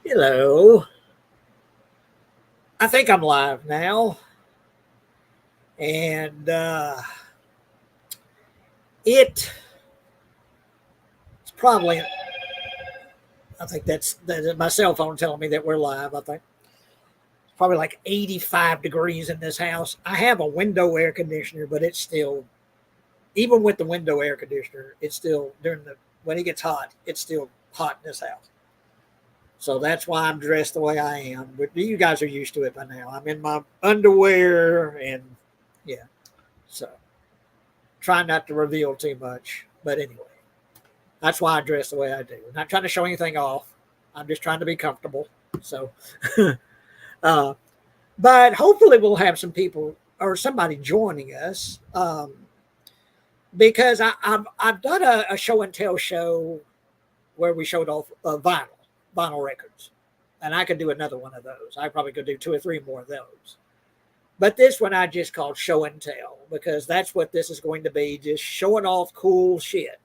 Hello. I think I'm live now, and it's probably. I think that's my cell phone telling me that we're live. I think it's probably like 85 degrees in this house. I have a window air conditioner, but it's still, even with the window air conditioner, it's still during the when it gets hot, it's still hot in this house. So that's why I'm dressed the way I am. But you guys are used to it by now. I'm in my underwear and yeah. So try not to reveal too much. But anyway, that's why I dress the way I do. I'm not trying to show anything off. I'm just trying to be comfortable. So, uh, but hopefully we'll have some people or somebody joining us because I've done a show and tell show where we showed off vinyl records, and I could do another one of those. I probably could do two or three more of those. But this one I just called show and tell because that's what this is going to be, just showing off cool shit.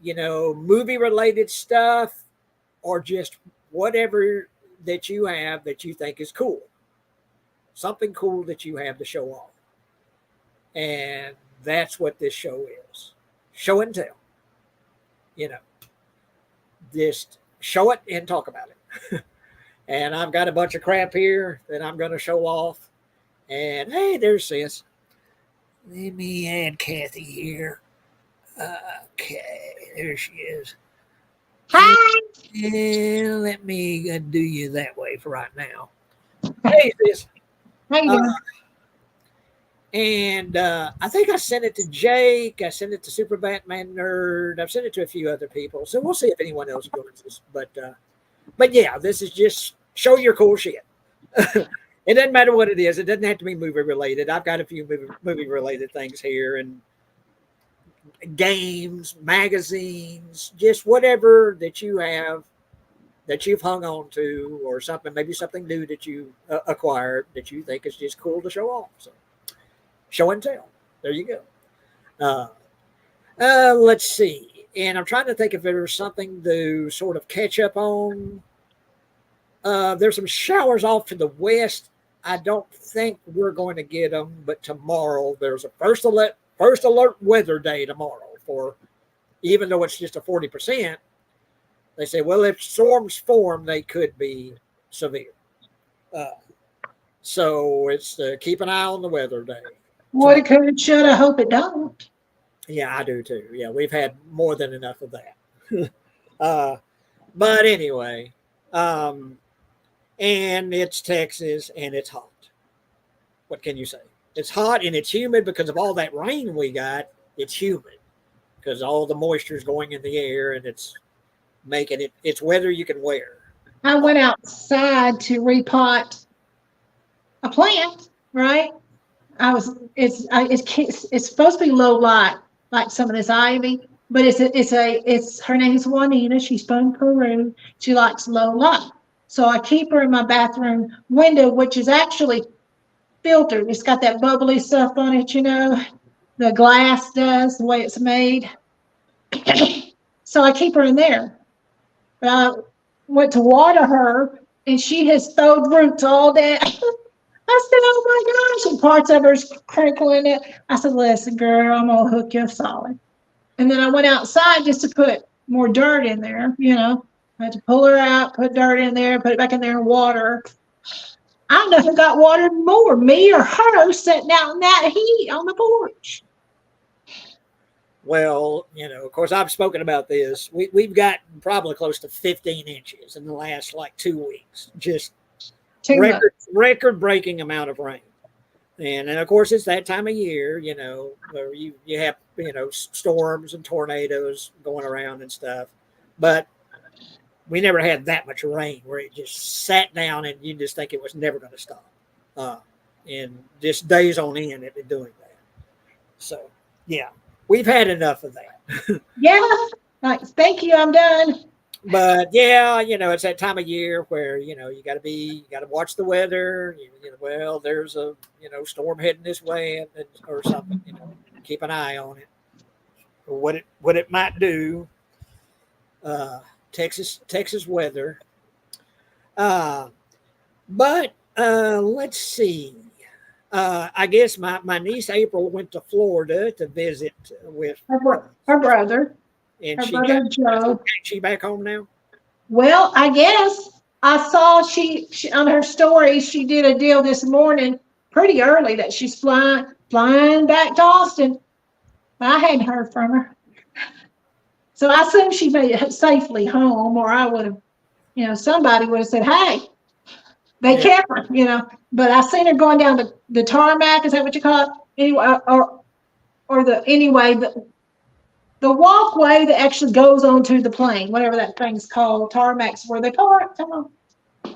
Movie related stuff or just whatever that you have that you think is cool. Something cool that you have to show off. And that's what this show is. Show and tell. Just show it and talk about it. And I've got a bunch of crap here that I'm going to show off. And hey, there's sis. Let me add Kathy here. Okay, there she is. Hi. And let me do you that way for right now. Hey, sis. How you doing? And I think I sent it to Jake. I sent it to Super Batman Nerd. I've sent it to a few other people. So we'll see if anyone else joins us. But yeah, this is just show your cool shit. It doesn't matter what it is. It doesn't have to be movie related. I've got a few movie related things here and games, magazines, just whatever that you have that you've hung on to or something, maybe something new that you acquired that you think is just cool to show off. So show and tell. There you go. Let's see. And I'm trying to think if there's something to sort of catch up on. There's some showers off to the west. I don't think we're going to get them, but tomorrow there's a first alert weather day tomorrow for, even though it's just a 40%, they say, well, if storms form, they could be severe. So it's keep an eye on the weather day. What it could, should. I hope it don't. Yeah, I do too. Yeah, we've had more than enough of that. But anyway, and it's Texas and it's hot. What can you say? It's hot and it's humid because of all that rain we got. It's humid because all the moisture is going in the air and it's making it's weather you can wear. I went outside to repot a plant, right? It's supposed to be low light, like some of this ivy, but it's her name is Juanita. She's from Peru. She likes low light. So I keep her in my bathroom window, which is actually filtered. It's got that bubbly stuff on it, the glass does, the way it's made. So I keep her in there. But I went to water her, and she has thrown roots all day. I said, oh my gosh, and parts of her's crinkling it. I said, listen, girl, I'm going to hook you solid. And then I went outside just to put more dirt in there, I had to pull her out, put dirt in there, put it back in there and water. I don't know who got watered more, me or her, sitting out in that heat on the porch. Well, of course, I've spoken about this. We've gotten probably close to 15 inches in the last like 2 weeks. Just record breaking amount of rain. And of course, it's that time of year, where you have, storms and tornadoes going around and stuff. But we never had that much rain where it just sat down and you just think it was never going to stop. And just days on end, it been doing that. So, yeah, we've had enough of that. Yeah. Thank you. I'm done. But yeah, it's that time of year where, you got to watch the weather. Well, there's a, storm heading this way or something, keep an eye on it. What it might do. Texas weather Uh, but let's see. I guess my niece April went to Florida to visit with, Her brother, and her she got brother Joe. she back home now. Well, I guess I saw she on her story. She did a deal this morning, pretty early, that she's flying back to Austin. I hadn't heard from her, so I assume she made it safely home, or I would have, somebody would have said, "Hey, they Yeah, kept her," But I seen her going down the tarmac. Is that what you call it? Anyway, or the walkway that actually goes onto the plane, whatever that thing's called, tarmacs where they park. Come on.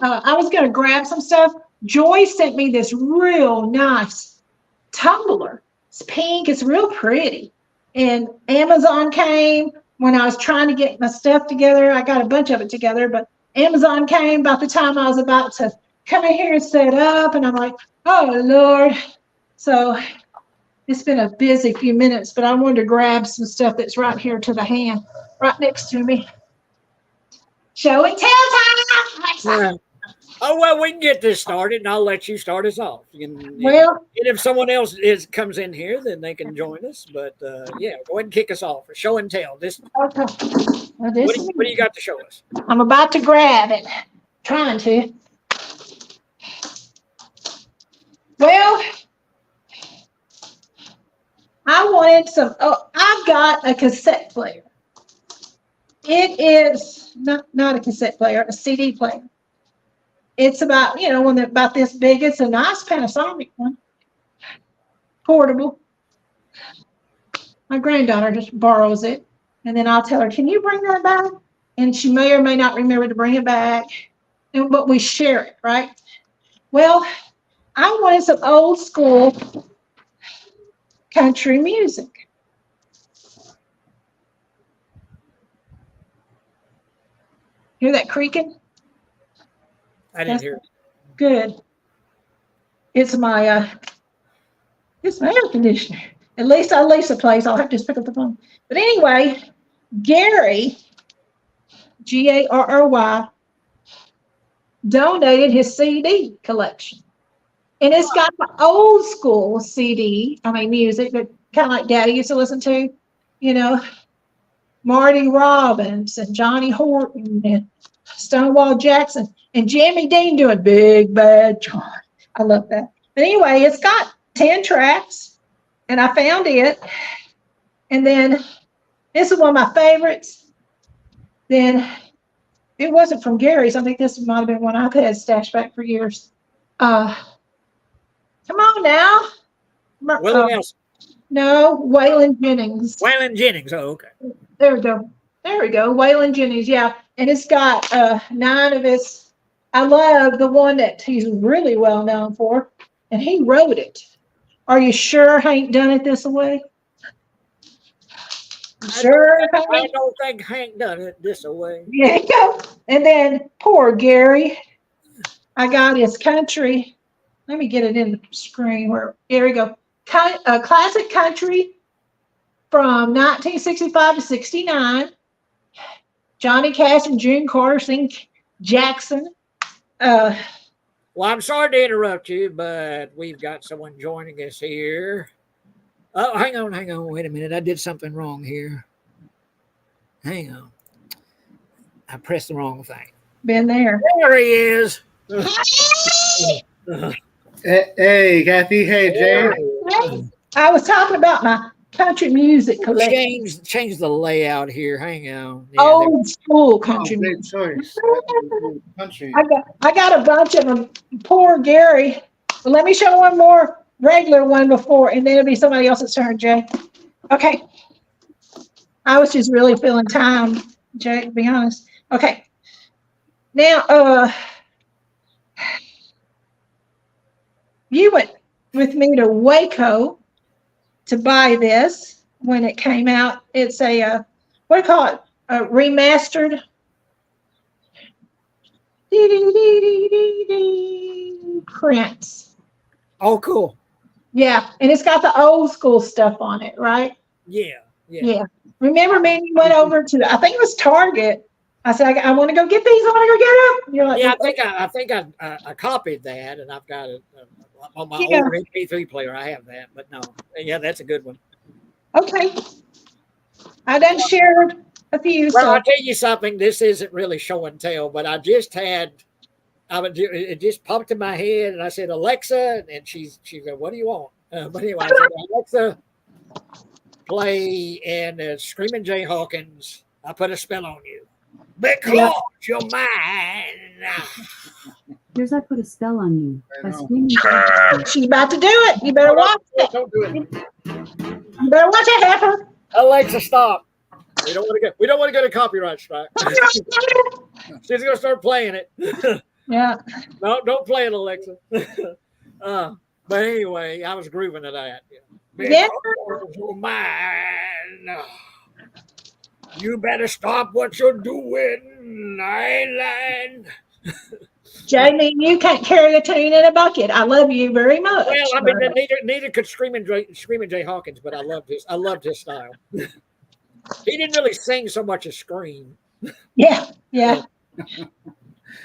I was going to grab some stuff. Joy sent me this real nice tumbler. It's pink. It's real pretty. And Amazon came when I was trying to get my stuff together. I got a bunch of it together, but Amazon came about the time I was about to come in here and set up. And I'm like, oh, Lord. So it's been a busy few minutes, but I wanted to grab some stuff that's right here to the hand, right next to me. Show and tell time. yeah. Oh well, we can get this started, and I'll let you start us off. Well, And if someone else comes in here, then they can join us. But yeah, go ahead and kick us off. Show and tell. okay. Well, What do you got to show us? I'm about to grab it. Trying to. Well, I wanted some. Oh, I've got a cassette player. It is not a cassette player, a CD player. It's about, when they're about this big. It's a nice Panasonic one, portable. My granddaughter just borrows it, and then I'll tell her, "Can you bring that back?" And she may or may not remember to bring it back, but we share it, right? Well, I wanted some old school country music. Hear that creaking? I didn't hear it. Good. It's my air conditioner. At least I lease a place. I'll have to just pick up the phone. But anyway, Gary, Garry, donated his CD collection. And it's got the old school music that kind of like Daddy used to listen to, you know, Marty Robbins and Johnny Horton and Stonewall Jackson and Jimmy Dean doing Big Bad John. I love that. But anyway, it's got 10 tracks, and I found it. And then this is one of my favorites. Then it wasn't from Gary's. I think this might have been one I've had stashed back for years. Come on now. Willie Nelson. No, Waylon Jennings. Waylon Jennings. Oh, okay. There we go. There we go. Waylon Jennings. Yeah. And it's got 9 of his. I love the one that he's really well known for, and he wrote it. Are you sure Hank done it this way? Sure. I don't think Hank done it this way. Yeah. And then poor Gary. I got his country. Let me get it in the screen. Where here we go. Classic country from 1965 to 69. Johnny Cash and June Carter sing Jackson. Well, I'm sorry to interrupt you, but we've got someone joining us here. Oh, hang on. Wait a minute. I did something wrong here. Hang on. I pressed the wrong thing. Been there. There he is. Hey, Kathy. Hey, Jay. I was talking about my country music collection. Change the layout here. Hang on. Yeah, Old school country Oh, great music. choice. Country. I got a bunch of them. Poor Gary. Well, let me show one more regular one before, and then it'll be somebody else's turn, Jay. Okay. I was just really feeling time, Jay, to be honest. Okay. Now, you went with me to Waco to buy this when it came out. It's a, what do you call it? A remastered. Prince. Oh, cool. Yeah, and it's got the old school stuff on it, right? Yeah. Yeah. Remember me and you went over to, I think it was Target, I said, I want to go get these. I want to go get them. You're like, Yeah, I think I copied that, and I've got it on my yeah. old MP3 player. I have that, but no, yeah, that's a good one. Okay. I done shared a few. Well, So I'll tell you something. This isn't really show and tell, but I just had. It just popped in my head, and I said, Alexa, and she said, "What do you want?" But anyway, I said, Alexa, play and Screaming Jay Hawkins. I put a spell on you because you're mine. Here's I put a spell on you. I By know. screaming. she's about to do it. You better watch it. Don't do it, You better watch it, Heifer. Alexa. Stop. We don't want to get a copyright strike. She's gonna start playing it. Yeah. No, don't play it, Alexa. But anyway, I was grooving to that. Yeah. Because you're mine. You better stop what you're doing. I ain't lying. Jamie, you can't carry a tune in a bucket. I love you very much. Well, I mean, neither could Screaming Jay Hawkins, but I loved his style. He didn't really sing so much as scream. Yeah. Yeah.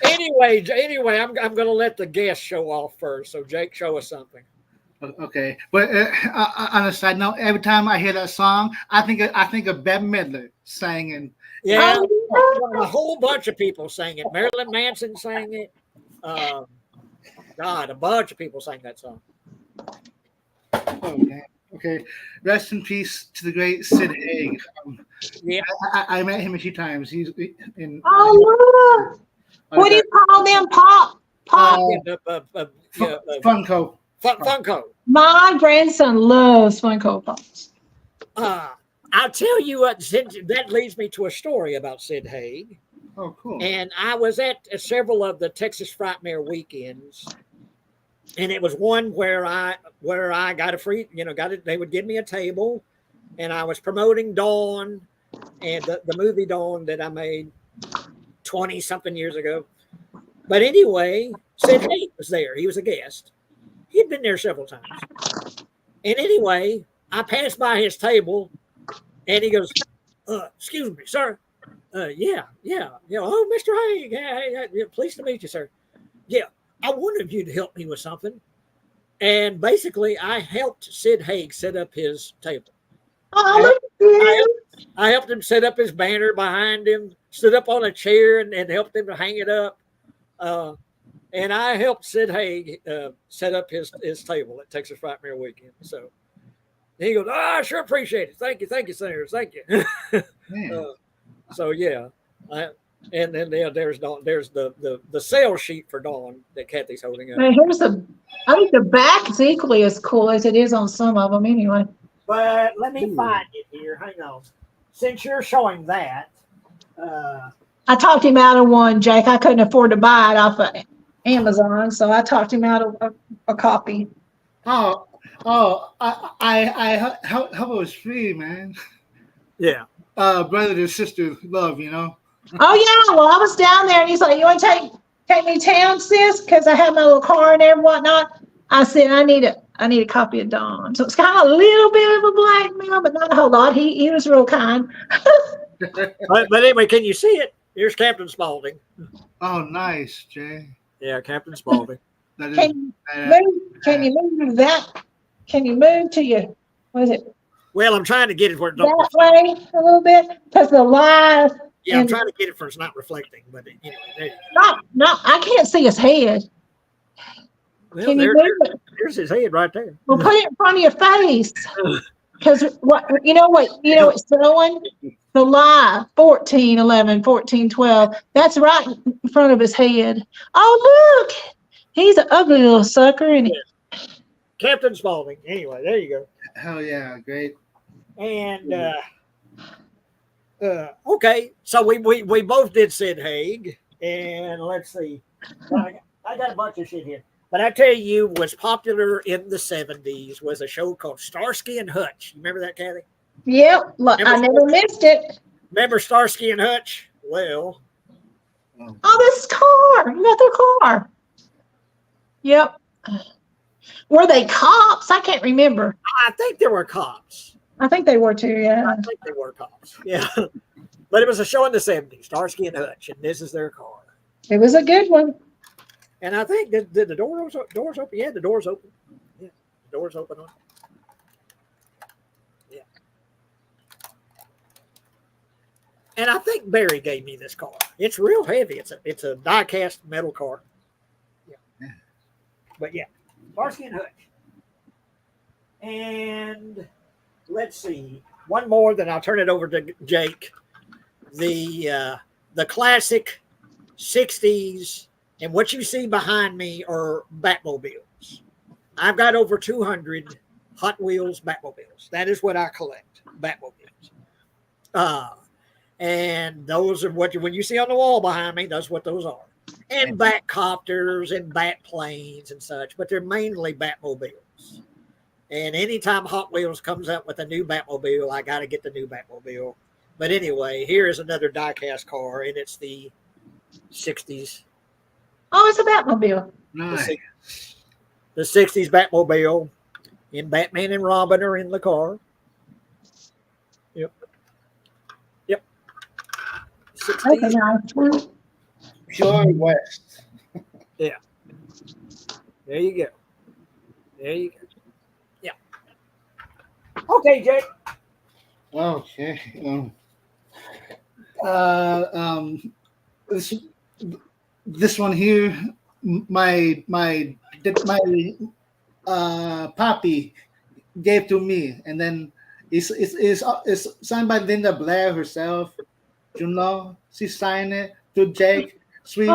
Anyway, I'm going to let the guest show off first. So Jake, show us something. Okay, but on a side note, every time I hear that song, I think of Bette Midler singing. Yeah, Oh, a whole bunch of people sang it. Marilyn Manson sang it. God, a bunch of people sang that song. Okay, okay. Rest in peace to the great Sid Haig. Yeah, I met him a few times. He's in. Oh, look. What do you call them? Pop. Funko. Funko. My grandson loves Funko Pops. I'll tell you what. That leads me to a story about Sid Haig. Oh, cool. And I was at several of the Texas Frightmare weekends, and it was one where I got a free, they would give me a table, and I was promoting Dawn and the movie Dawn that I made 20 something years ago. But anyway, Sid Haig was there. He was a guest. He'd been there several times. And anyway, I passed by his table, and he goes, excuse me, sir. Yeah. Oh, Mr. Haig, yeah, pleased to meet you, sir. Yeah, I wonder if you'd help me with something. And basically, I helped Sid Haig set up his table. Oh, look at you. I helped him set up his banner behind him, stood up on a chair and helped him to hang it up. And I helped Sid Haig set up his table at Texas Frightmare Weekend. So he goes, I sure appreciate it. Thank you, Senators. Thank you. So yeah, and then there's the sales sheet for Dawn that Kathy's holding up. Now, I think the back is equally as cool as it is on some of them anyway. But let me find it here. Hang on. Since you're showing that, I talked him out of one, Jake. I couldn't afford to buy it off of Amazon, so I talked him out of a copy. I hope it was free, man. yeah. Brother and sister love, Oh yeah, well I was down there and he's like, you want to take me town, sis? Because I have my little car and everything whatnot. I said I need a copy of Dawn. So it's kind of a little bit of a blackmail, but not a whole lot. He was real kind. But anyway, can you see it? Here's Captain Spaulding. Oh, nice, Jay. Yeah, Captain Spaulding. That is Can you move that? Can you move to your, what is it? Well, I'm trying to get it where it don't. That way a little bit because the live. Yeah, I'm trying to get it where it's not reflecting. But anyway, there you go. No, I can't see his head. Well, Can you move it? there's his head right there. Well, put it in front of your face. Because it's showing the live 1411, 1412. That's right in front of his head. Oh, look. He's an ugly little sucker, isn't he? Captain Spaulding. Anyway, there you go. Hell yeah, great. And okay, so we both did Sid Haig, and let's see. I got a bunch of shit here. But I tell you, was popular in the 70s was a show called Starsky and Hutch. You remember that, Kathy? Yep. I never missed it. Remember Starsky and Hutch? Well. Oh, this car. You got their car. Yep. Were they cops? I can't remember. I think there were cops. I think they were too, yeah. I think they were cops. Yeah. But it was a show in the 70s, Starsky and Hutch, and this is their car. It was a good one. And I think did the doors open? Yeah, the doors open. Yeah, the doors open on. Yeah. And I think Barry gave me this car. It's real heavy. It's a die-cast metal car. Yeah. But yeah, Starsky and Hutch. And let's see, one more, then I'll turn it over to Jake. The classic 60s, and what you see behind me are Batmobiles. I've got over 200 Hot Wheels Batmobiles. That is what I collect, Batmobiles. And those are what when you see on the wall behind me, that's what those are. And Batcopters and Batplanes and such, but they're mainly Batmobiles. And anytime Hot Wheels comes up with a new Batmobile, I got to get the new Batmobile. But anyway, here is another diecast car, and it's the 60s. Oh, it's a Batmobile. Nice. The 60s Batmobile, and Batman and Robin are in the car. Yep. 60s. That's a nice one. Pure West. Yeah. There you go. There you go. Yeah. Okay, Jake. Okay. This one here, my poppy gave to me, and then it's signed by Linda Blair herself. You know, she signed it to Jake. Sweet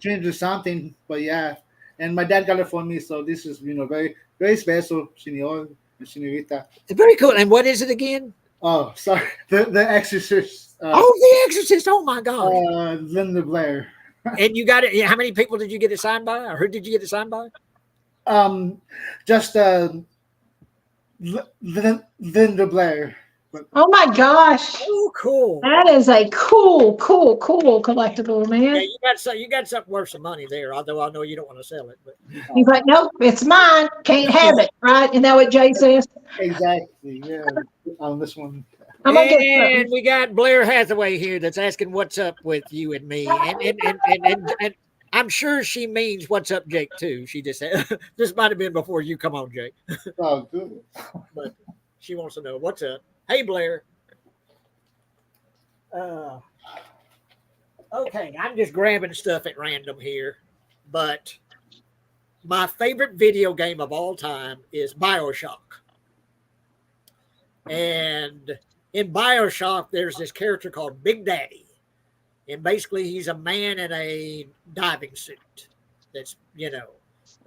dreams or something. But yeah, and my dad got it for me, so this is very very special, Senor and Senorita. Very cool. And what is it again? Oh, sorry, the Exorcist. The Exorcist. Oh my God. Linda Blair. And you got it. How many people did you get it signed by, or who did you get it signed by? Just Linda Blair. Oh my gosh. Oh, cool. That is a cool collectible, man. Yeah, you got something worth some money there. Although I know you don't want to sell it, but He's like, nope, it's mine. Can't have it, right? Isn't that what Jay says? Exactly. Yeah. On this one. I'm gonna get and something. we got Blair Hathaway here that's asking what's up with you and me, and I'm sure she means what's up, Jake, too. She just said this might have been before you come on, Jake, Oh, good. but she wants to know what's up. Hey, Blair. Okay, I'm just grabbing stuff at random here, but my favorite video game of all time is BioShock. And in BioShock, there's this character called Big Daddy. And basically, he's a man in a diving suit that's,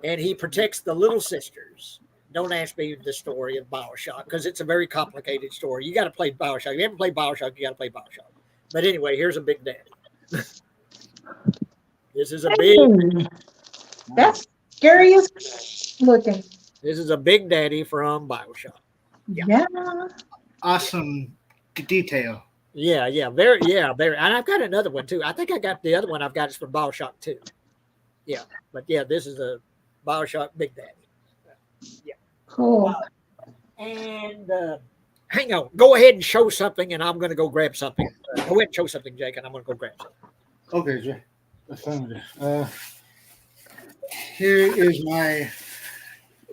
and he protects the little sisters. Don't ask me the story of BioShock because it's a very complicated story. You got to play BioShock. If you haven't played BioShock, you got to play BioShock. But anyway, here's a Big Daddy. This is a big. That's scary as looking. This is a Big Daddy from BioShock. Yeah. Awesome detail. Yeah, very. And I've got another one too. I think I got the other one I've got is from BioShock 2. Yeah, but yeah, this is a BioShock Big Daddy. Yeah. Cool. And hang on, go ahead and show something, and I'm going to go grab something. Go ahead and show something, Jake, and I'm going to go grab something. Okay, Jay. That's fine. Here is my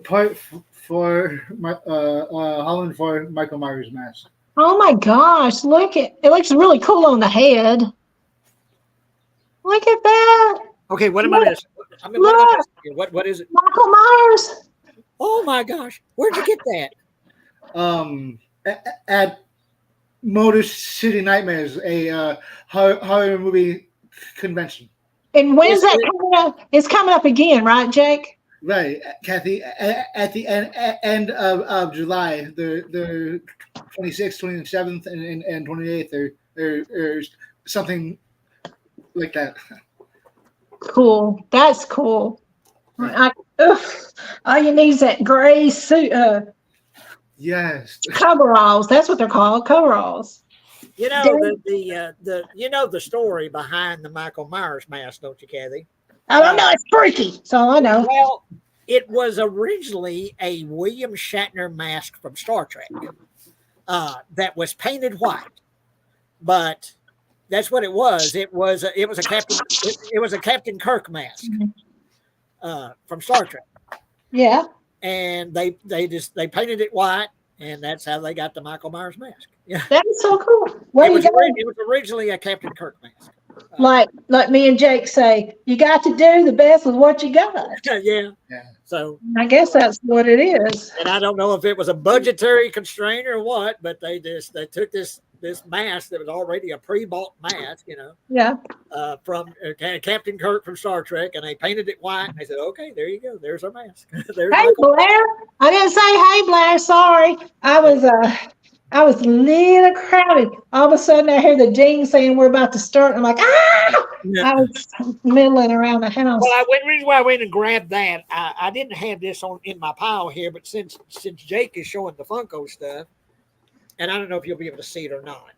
part for my Holland for Michael Myers mask. Oh my gosh, look it looks really cool on the head. Look at that. Okay, what am I missing? What is it? Michael Myers. Oh my gosh, where'd you get that? At Motor City Nightmares, a horror movie convention. And when's that coming up? It's coming up again, right, Jake? Right, Kathy. At the end of July, the 26th, 27th, and 28th, or something like that. Cool. That's cool. All you need is that gray suit, Yes. coveralls. That's what they're called, coveralls. You know the story behind the Michael Myers mask, don't you, Kathy? I don't know. It's freaky. So I know. Well, it was originally a William Shatner mask from Star Trek that was painted white, but That's what it was. It was a Captain. It was a Captain Kirk mask from Star Trek, Yeah. and they painted it white, and that's how they got the Michael Myers mask. Yeah, That is so cool. Well, you got it was originally a Captain Kirk mask. like me and Jake say, you got to do the best with what you got. Yeah. Yeah. So I guess that's what it is. and I don't know if it was a budgetary constraint or what, but they took this mask that was already a pre-bought mask, Yeah. from Captain Kirk from Star Trek, and they painted it white. And they said, "Okay, there you go. There's our mask. There's Hey Michael." Blair, I didn't say hey Blair. Sorry, I was a little crowded. All of a sudden, I hear the ding saying we're about to start. I'm like, ah! Yeah. I was middling around the house. Well, the reason why I went and grabbed that, I didn't have this in my pile here, but since Jake is showing the Funko stuff, and I don't know if you'll be able to see it or not,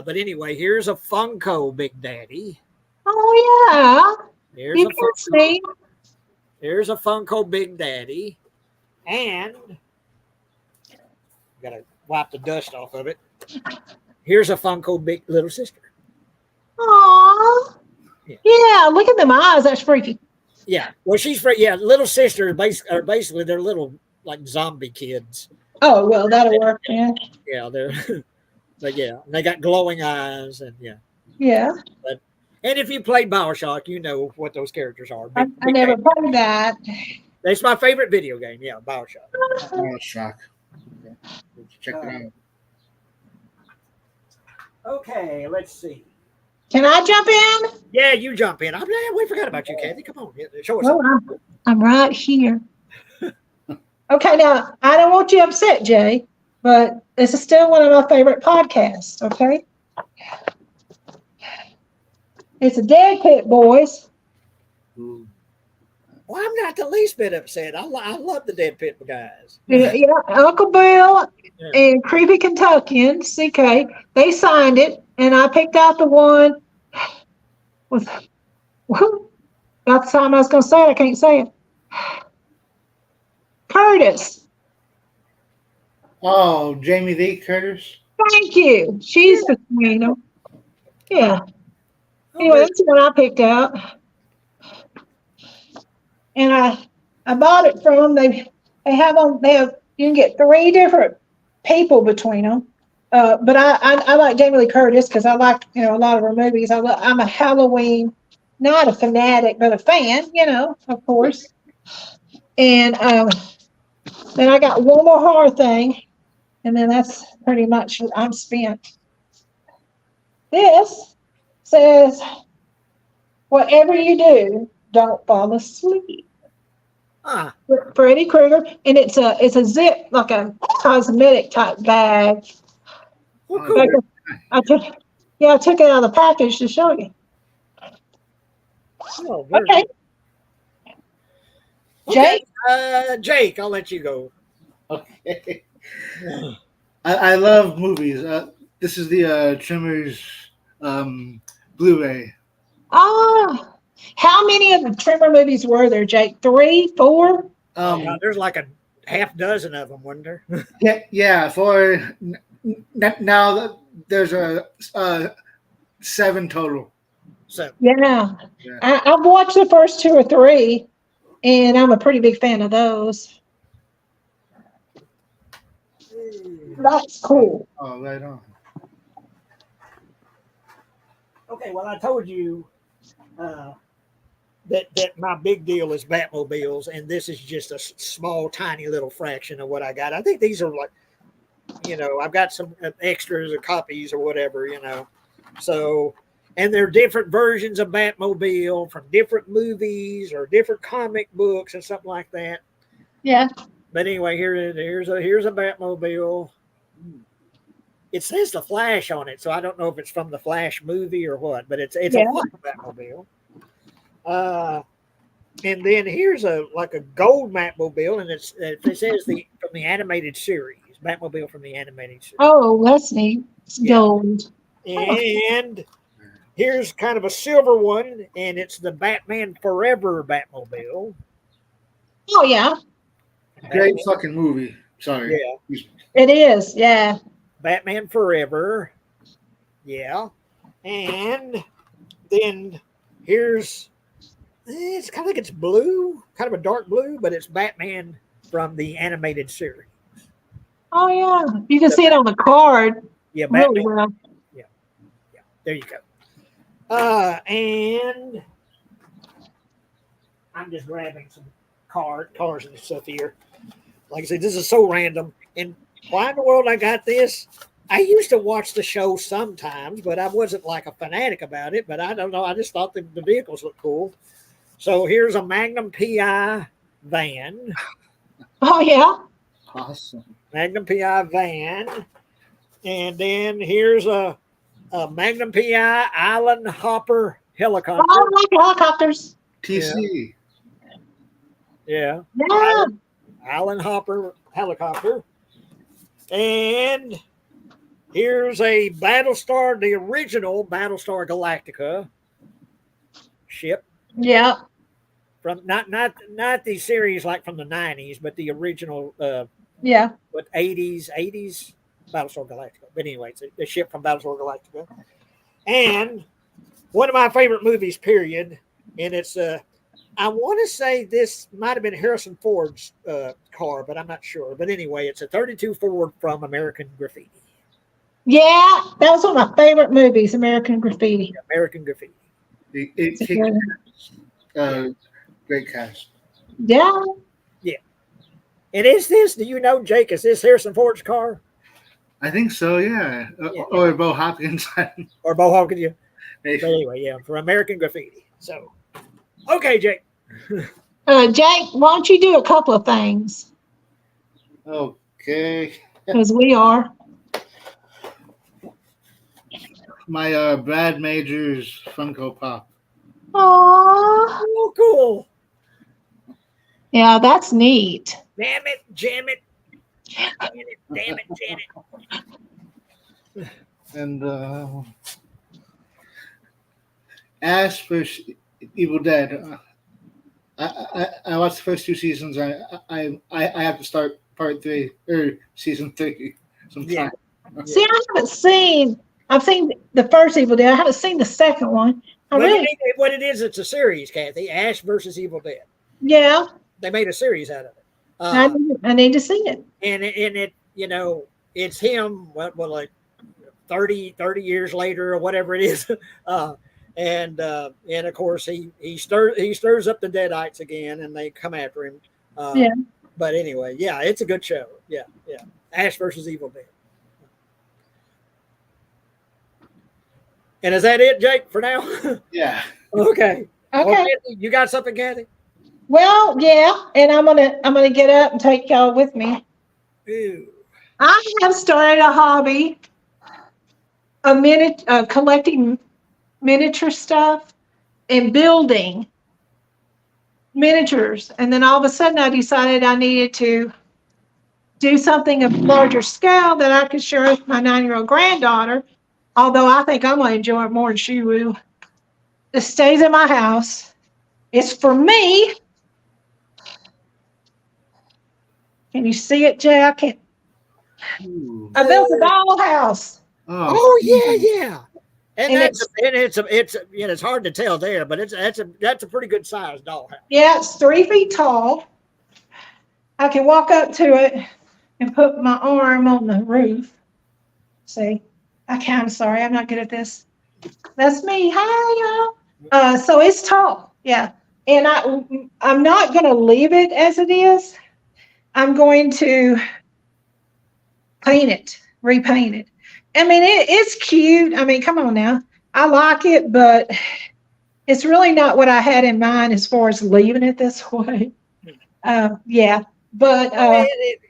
but anyway, here's a Funko Big Daddy. Oh yeah, Here's you a can Funko. see. Here's a Funko Big Daddy, and gotta wipe the dust off of it. Here's a Funko Big Little Sister. Aw. Yeah. Yeah, look at them eyes. That's freaky. Yeah, well, yeah, Little Sister are basically they're little like zombie kids. Oh well, that'll work. Yeah. Yeah, they're but yeah, they got glowing eyes and yeah. Yeah. And if you played BioShock, you know what those characters are. I never played that. That's my favorite video game. Yeah, BioShock. Oh, shock. Okay. Let's check it out. Okay, let's see. Can I jump in? Yeah, you jump in. We forgot about you, Kathy. Come on, show us. Well, I'm right here. Okay, now I don't want you upset, Jay, but this is still one of my favorite podcasts. Okay, it's a Dead Pit Boys. Ooh. Well, I'm not the least bit upset. I love the Dead Pit guys. Yeah, Uncle Bill Yeah. and Creepy Kentuckian CK. They signed it, and I picked out the one with. About the time I was going to say it, I can't say it. Curtis. Oh, Jamie Lee Curtis. Thank you. She's between them. Yeah. Anyway, that's the one I picked out. And I bought it from them. They have you can get 3 different people between them. But I like Jamie Lee Curtis because I like a lot of her movies. I'm a Halloween, not a fanatic, but a fan, of course. And then I got one more horror thing, and then that's pretty much I'm spent. This says, whatever you do, don't fall asleep. Ah, Freddy Krueger, and it's a zip, like a cosmetic type bag. well, Oh, cool. I took it out of the package to show you. Oh, very Okay, good. Jake. Jake, I'll let you go. Okay. I love movies. This is the Tremors Blu-ray. Oh, how many of the Tremor movies were there, Jake? 3, 4? God, there's like a half dozen of them, wasn't there? Yeah. For now, there's a 7 total. So Yeah. Yeah. I've watched the first 2 or 3, and I'm a pretty big fan of those. That's cool. Oh, right on. okay, well, I told you that my big deal is Batmobiles, and this is just a small, tiny little fraction of what I got. I think these are like, I've got some extras or copies or whatever, So, and they're different versions of Batmobile from different movies or different comic books and something like that. Yeah. But anyway, here's a Batmobile. It says the Flash on it, so I don't know if it's from the Flash movie or what, but it's Yeah. a white Batmobile. And then here's a gold Batmobile, and it says from the animated series, Batmobile from the animated series. Oh, that's neat. It's Yeah. gold. And here's kind of a silver one, and it's the Batman Forever Batmobile. Oh, yeah. Great fucking movie. Sorry. Yeah. It is. Yeah. Batman Forever. Yeah. And then here's it's kind of like it's blue, kind of a dark blue, but it's Batman from the animated series. Oh yeah, you can see it on the card Yeah, really Batman. well. Yeah, there you go. And I'm just grabbing some cars and stuff here. Like I said, this is so random. And why in the world I got this? I used to watch the show sometimes, but I wasn't like a fanatic about it. But I don't know. I just thought the vehicles looked cool. So here's a Magnum PI van. Oh yeah. Awesome. Magnum PI van. And then here's a Magnum PI Island Hopper helicopter. Oh, I like helicopters. TC. Yeah. Yeah. Island Hopper helicopter. And here's a Battlestar, the original Battlestar Galactica ship Yeah. from not the series like from the 90s, but the original Yeah. 80s Battlestar Galactica. But anyway, it's a ship from Battlestar Galactica. And one of my favorite movies, period. And it's I want to say this might have been Harrison Ford's car, but I'm not sure. But anyway, it's a 32 Ford from American Graffiti. Yeah. That was one of my favorite movies, American Graffiti. American Graffiti. It kicked great cast. Yeah. And is this, do you know, Jake, is this Harrison Ford's car? I think so, yeah. Yeah. Or Bo Hopkins. Or Bo Hawkins? Yeah. Maybe. But anyway, yeah, for American Graffiti. So, okay, Jake. Jake, why don't you do a couple of things? Okay. Because we are. My Brad Majors Funko Pop. Aww. Oh, cool. Yeah, that's neat. Damn it, jam it. Damn it, jam it. And Ash vs. Evil Dead. I watched the first two seasons. I have to start part 3 or season 3 sometime. Yeah. See, I've seen the first Evil Dead. I haven't seen the second one. But what it is, it's a series, Kathy. Ash versus Evil Dead. Yeah, They made a series out of it. I need to see it. And it, you know, it's him, like 30 years later or whatever it is. And of course he stirs up the Deadites again, and they come after him. Yeah. But anyway, yeah, it's a good show. Yeah. Ash versus Evil Dead. And is that it, Jake, for now? Yeah. Okay. Okay. Well, Kathy, you got something, Kathy? Well, yeah, and I'm gonna get up and take y'all with me. Ooh. I have started a hobby, collecting miniature stuff and building miniatures. And then all of a sudden I decided I needed to do something of larger scale that I could share with my 9-year-old granddaughter. Although I think I'm going to enjoy it more than she will. It stays in my house. It's for me. Can you see it, Jay? I can't. Ooh. I built a dollhouse. Oh yeah. And And it's hard to tell there, but that's a pretty good size dollhouse. Yeah, it's 3 feet tall. I can walk up to it and put my arm on the roof. See, I'm sorry, I'm not good at this. That's me. Hi, y'all. So it's tall, yeah. And I'm not going to leave it as it is. I'm going to repaint it. I mean, it's cute. I mean, come on now. I like it, but it's really not what I had in mind as far as leaving it this way. Yeah, but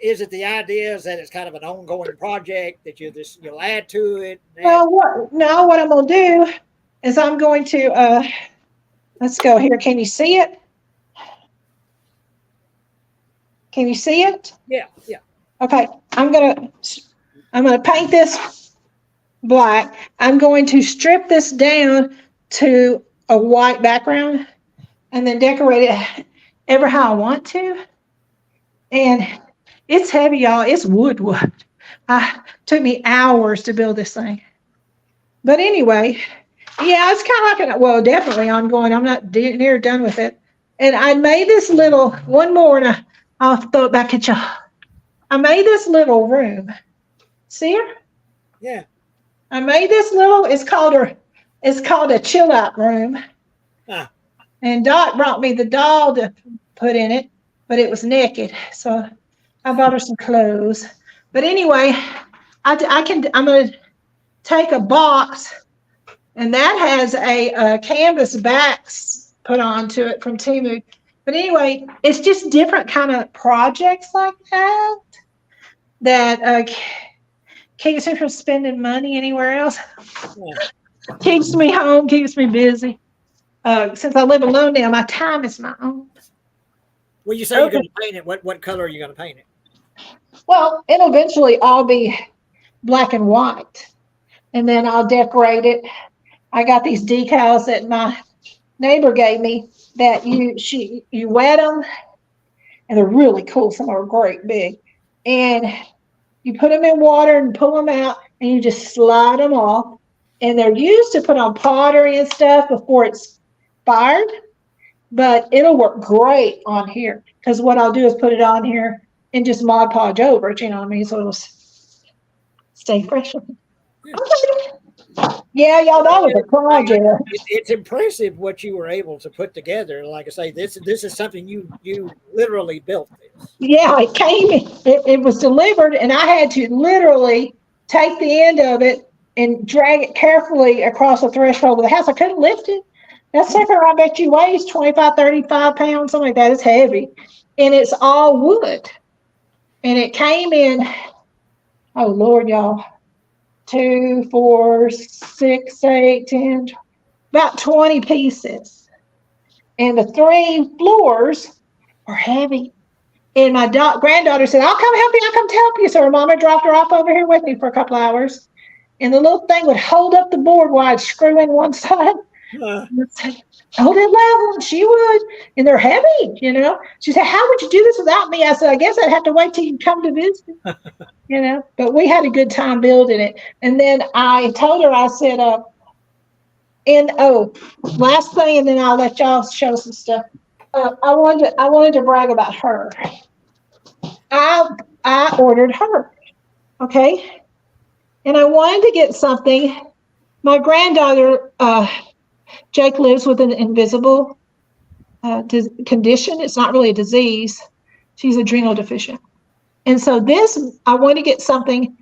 Is it the idea is that it's kind of an ongoing project that you'll add to it? well, what I'm going to do is I'm going to let's go here. Can you see it? Can you see it? Yeah. Okay, I'm gonna paint this black. I'm going to strip this down to a white background and then decorate it ever how I want to. And it's heavy, y'all. It's wood. Took me hours to build this thing. But anyway, Yeah, it's kind of like well, definitely ongoing. I'm not near done with it. And I made this little one more, and I'll throw it back at you. I made this little room. See her? Yeah. I made this little. It's called a chill out room. Ah, And Dot brought me the doll to put in it, but it was naked, so I bought her some clothes. But anyway, I'm gonna take a box, and that has a canvas backs put onto it from Temu. But anyway, it's just different kind of projects like that keeps me from spending money anywhere else. yeah. Keeps me home, keeps me busy. Since I live alone now, my time is my own. Well, you say you're going to paint it. What color are you going to paint it? Well, it'll eventually all be black and white, and then I'll decorate it. I got these decals that my neighbor gave me that you wet them, and they're really cool. Some are great big, and you put them in water and pull them out, and you just slide them off. And they're used to put on pottery and stuff before it's fired, but it'll work great on here because what I'll do is put it on here and just Mod Podge over it. You know what I mean? So it'll stay fresh. Yeah. Yeah, y'all, that was a project. It's impressive what you were able to put together. Like I say, this is something you literally built this. Yeah, it came, it was delivered, and I had to literally take the end of it and drag it carefully across the threshold of the house. I couldn't lift it. That sucker, I bet you weighs 25, 35 pounds, something like that. It's heavy. And it's all wood. And it came in, oh Lord, y'all, 2, 4, 6, 8, 10, about 20 pieces. And the 3 floors are heavy. And my granddaughter said, I'll come help you. I'll come help you. So her mama dropped her off over here with me for a couple hours. And the little thing would hold up the board while I'd screw in one side. Hold it level. And she would. And they're heavy, you know. She said, how would you do this without me? I said, I guess I'd have to wait till you come to visit. You know, but we had a good time building it. And then I told her, I said, last thing, and then I'll let y'all show some stuff. I wanted to brag about her. I ordered her, okay, and I wanted to get something. My granddaughter, Jake, lives with an invisible condition. It's not really a disease. She's adrenal deficient, and so I want to get something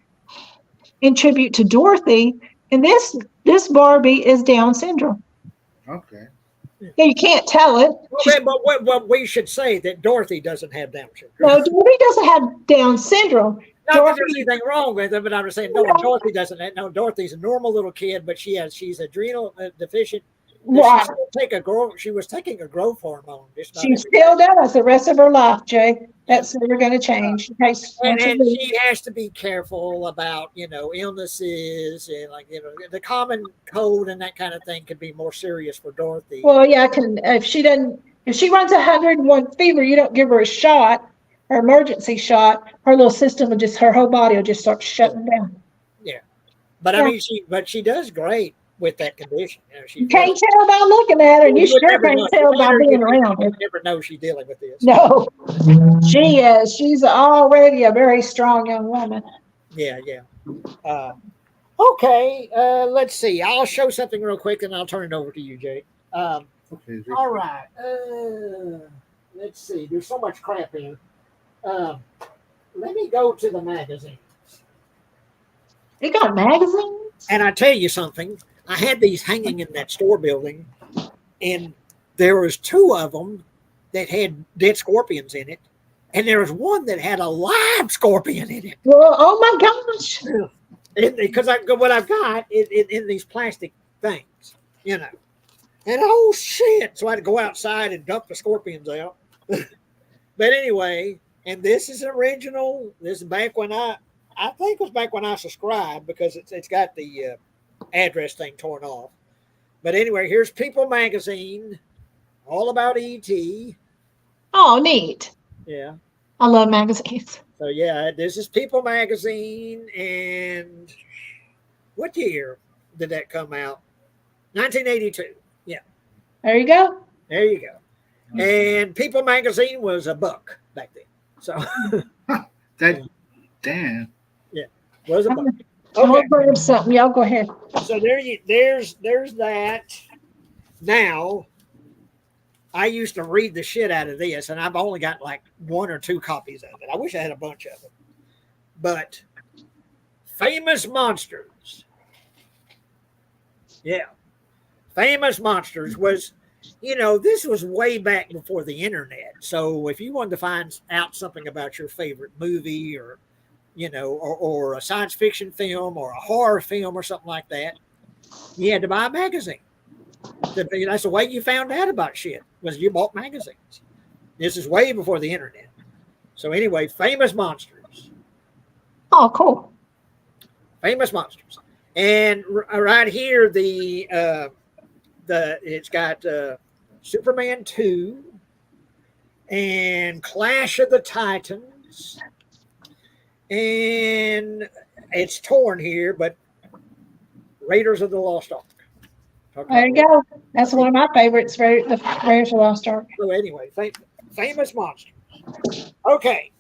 in tribute to Dorothy. And this Barbie is Down syndrome. Okay. Yeah, you can't tell it. But we should say that Dorothy doesn't have Down syndrome. No, Dorothy doesn't have Down syndrom. Not that there's anything wrong with it, but I'm just saying, no, Dorothy doesn't. No, Dorothy's a normal little kid, but she's adrenal deficient. Right. She was taking a growth hormone. She still does the rest of her life, Jay. That's never going to change. And she has to be careful about, illnesses and the common cold and that kind of thing could be more serious for Dorothy. Well, yeah, if she runs 101 fever, you don't give her a shot, her emergency shot, her little system her whole body will just start shutting down. Yeah. But I mean, she does great with that condition. You can't tell by looking at her. You sure can't tell by being around her. You never know she's dealing with this. No, she is. She's already a very strong young woman. Yeah. Okay, let's see. I'll show something real quick, and I'll turn it over to you, Jake. Okay. All right. Let's see. There's so much crap here. Let me go to the magazine. You got magazines? And I tell you something. I had these hanging in that store building, and there was 2 of them that had dead scorpions in it, and there was one that had a live scorpion in it. Well, oh my gosh! Because what I've got in these plastic things, and oh shit! So I had to go outside and dump the scorpions out. But anyway, and this is original. This is back when I think it was back when I subscribed, because it's got the address thing torn off. But anyway, here's People Magazine, all about E.T. Oh, neat. Yeah. I love magazines. So yeah, this is People Magazine, and what year did that come out? 1982. Yeah, There you go. there you go. And People magazine was a buck back then. So That damn. yeah, was a buck. I'm Okay, gonna bring something. Y'all go ahead. so there's that. Now I used to read the shit out of this, and I've only got like 1 or 2 copies of it. I wish I had a bunch of them. But Famous Monsters. Yeah. Famous Monsters was, this was way back before the internet. So if you wanted to find out something about your favorite movie or, or a science fiction film or a horror film or something like that, you had to buy a magazine. That's the way you found out about shit, was you bought magazines. This is way before the internet. So anyway, Famous Monsters. Oh, cool. Famous Monsters. And right here, it's got Superman 2 and Clash of the Titans. And it's torn here, but Raiders of the Lost Ark. There you go. That's one of my favorites. The Raiders of the Lost Ark. So anyway, Famous Monsters. Okay.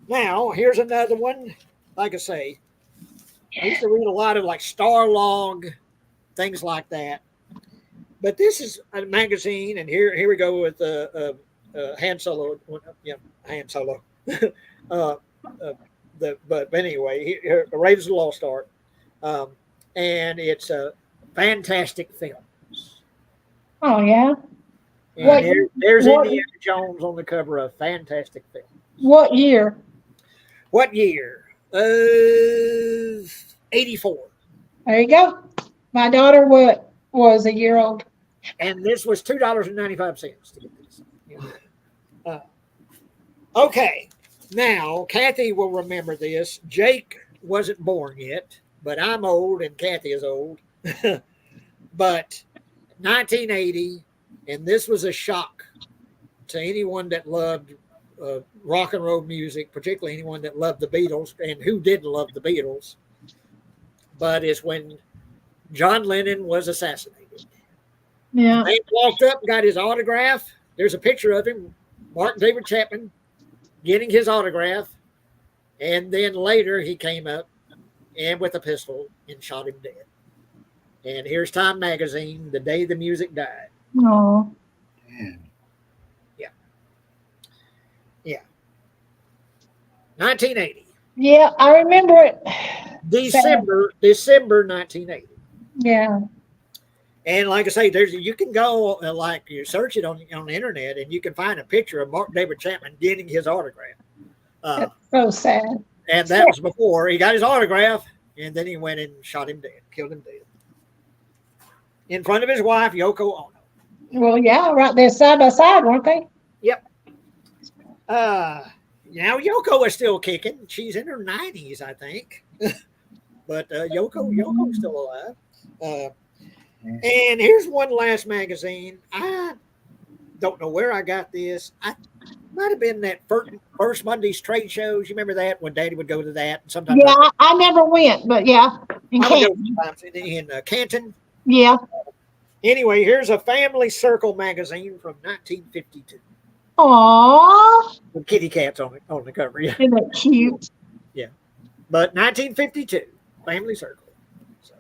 Now, here's another one. Like I say, I used to read a lot of like Starlog, things like that. But this is a magazine, and here we go with Han Solo. Yeah, Han Solo. But anyway, here, Raiders of the Lost Ark, and it's a fantastic films. Oh yeah. And there's what- Indiana Jones on the cover of Fantastic Film. What year? What year? 84. There you go. My daughter was a year old. And this was $2.95 to get this. Okay. Now, Kathy will remember this. Jake wasn't born yet, but I'm old and Kathy is old. But 1980, and this was a shock to anyone that loved rock and roll music, particularly anyone that loved the Beatles, and who didn't love the Beatles. But it's when John Lennon was assassinated. Yeah. They walked up and got his autograph. There's a picture of him, Mark David Chapman, getting his autograph. And then later he came up and with a pistol and shot him dead. And here's Time Magazine, the day the music died. Oh. Damn. Yeah. 1980. Yeah, I remember it. December 1980. Yeah. And like I say, you can go you search it on the internet, and you can find a picture of Mark David Chapman getting his autograph. That's so sad. And that was before he got his autograph, and then he went and shot him dead, killed him dead, in front of his wife Yoko Ono. Well, yeah, right there side by side, weren't they? Yep. Now Yoko is still kicking. She's in her 90s, I think. But Yoko's still alive. And here's one last magazine. I don't know where I got this. I might have been that first Monday's trade shows. You remember that when Daddy would go to that? And sometimes Yeah, I never went, but yeah. In I would go Canton. sometimes in Canton. Yeah. Anyway, here's a Family Circle magazine from 1952 Aww. with kitty cats on the cover. Yeah. Isn't that cute? But 1952, Family Circle. So,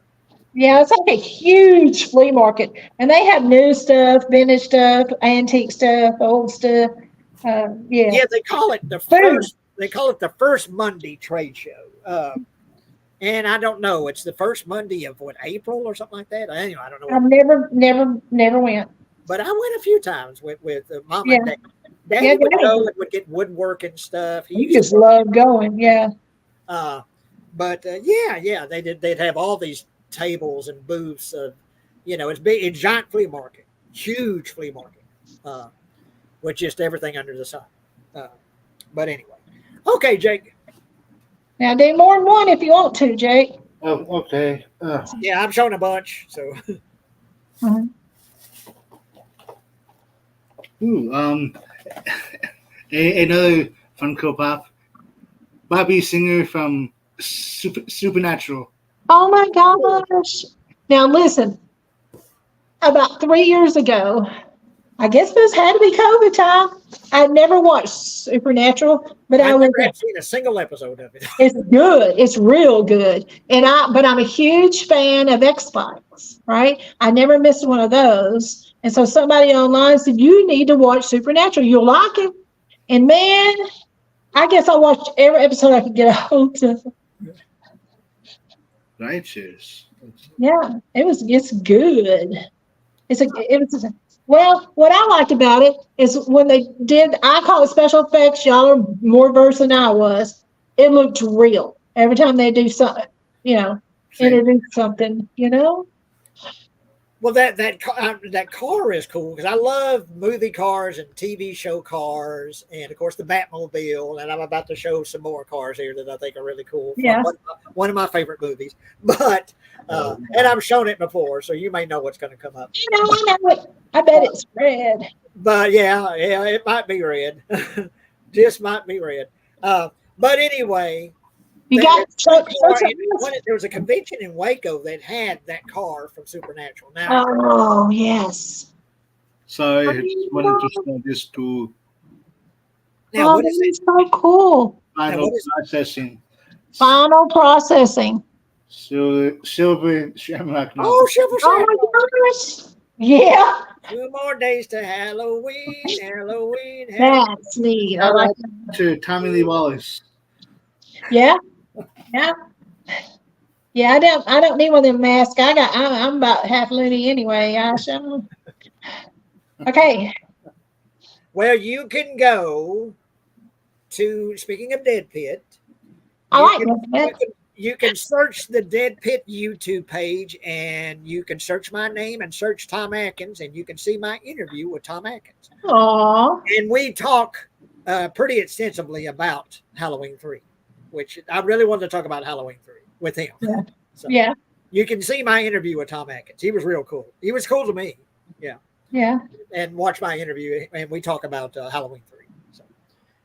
Yeah, it's like a huge flea market. And they have new stuff, vintage stuff, antique stuff, old stuff. Yeah. yeah, they call it the first. They call it the first Monday trade show. And I don't know. It's the first Monday of April or something like that. Anyway, I don't know. I've never went. But I went a few times with Mom Yeah. and Dad. Daddy Yeah, would Daddy. go and would get woodworking stuff. He You used just to, love going. Yeah. yeah, they'd have all these tables and booths of, it's big, a giant flea market, huge flea market, with just everything under the sun. But anyway, okay, Jake. Now do more than one if you want to, Jake. Oh, okay. Yeah, I'm showing a bunch. So Mhm. Ooh, another Funko Pop. Bobby Singer from Supernatural. Oh my gosh. Now listen, about 3 years ago. I guess this had to be COVID time. I'd never watched Supernatural, but I I was. never have seen a single episode of it. It's good. It's real good. But I'm a huge fan of X-Files, right? I never missed one of those. And so somebody online said, you need to watch Supernatural. You'll like it. And man, I guess I watched every episode I could get a hold of. Righteous. Yeah, it's good. Well, what I liked about it is when they did, I call it special effects. Y'all are more versed than I was. It looked real every time they do something, Same. introduce something, Well, that car is cool because I love movie cars and TV show cars, and of course the Batmobile. And I'm about to show some more cars here that I think are really cool. From Yeah. one of my favorite movies. But and I've shown it before, so you may know what's going to come up. I know it. I bet it's red. But yeah, it might be red. Just might be red. But anyway, You got there was a convention in Waco that had that car from Supernatural. Now, Oh, yes. So I just wanted to show this to now Oh, what is this it? is so cool. final what is- processing. Final processing. Silver Shamrock. No. Oh, Silver Oh Shamrock. my gosh. Yeah, 2 more days to Halloween, Halloween, Halloween. that's neat. I like that. To Tommy Lee Wallace. Yeah, yeah. Yeah, I don't need one of them masks. I'm about half loony anyway. Okay. Well, you can go to, speaking of Dead Pit, I like that. you can search the Dead Pit YouTube page, and you can search my name and search Tom Atkins, and you can see my interview with Tom Atkins. Aw. And we talk pretty extensively about Halloween 3, which I really wanted to talk about Halloween 3 with him. Yeah. So Yeah. you can see my interview with Tom Atkins. He was real cool. He was cool to me. Yeah. And watch my interview, and we talk about Halloween 3. So,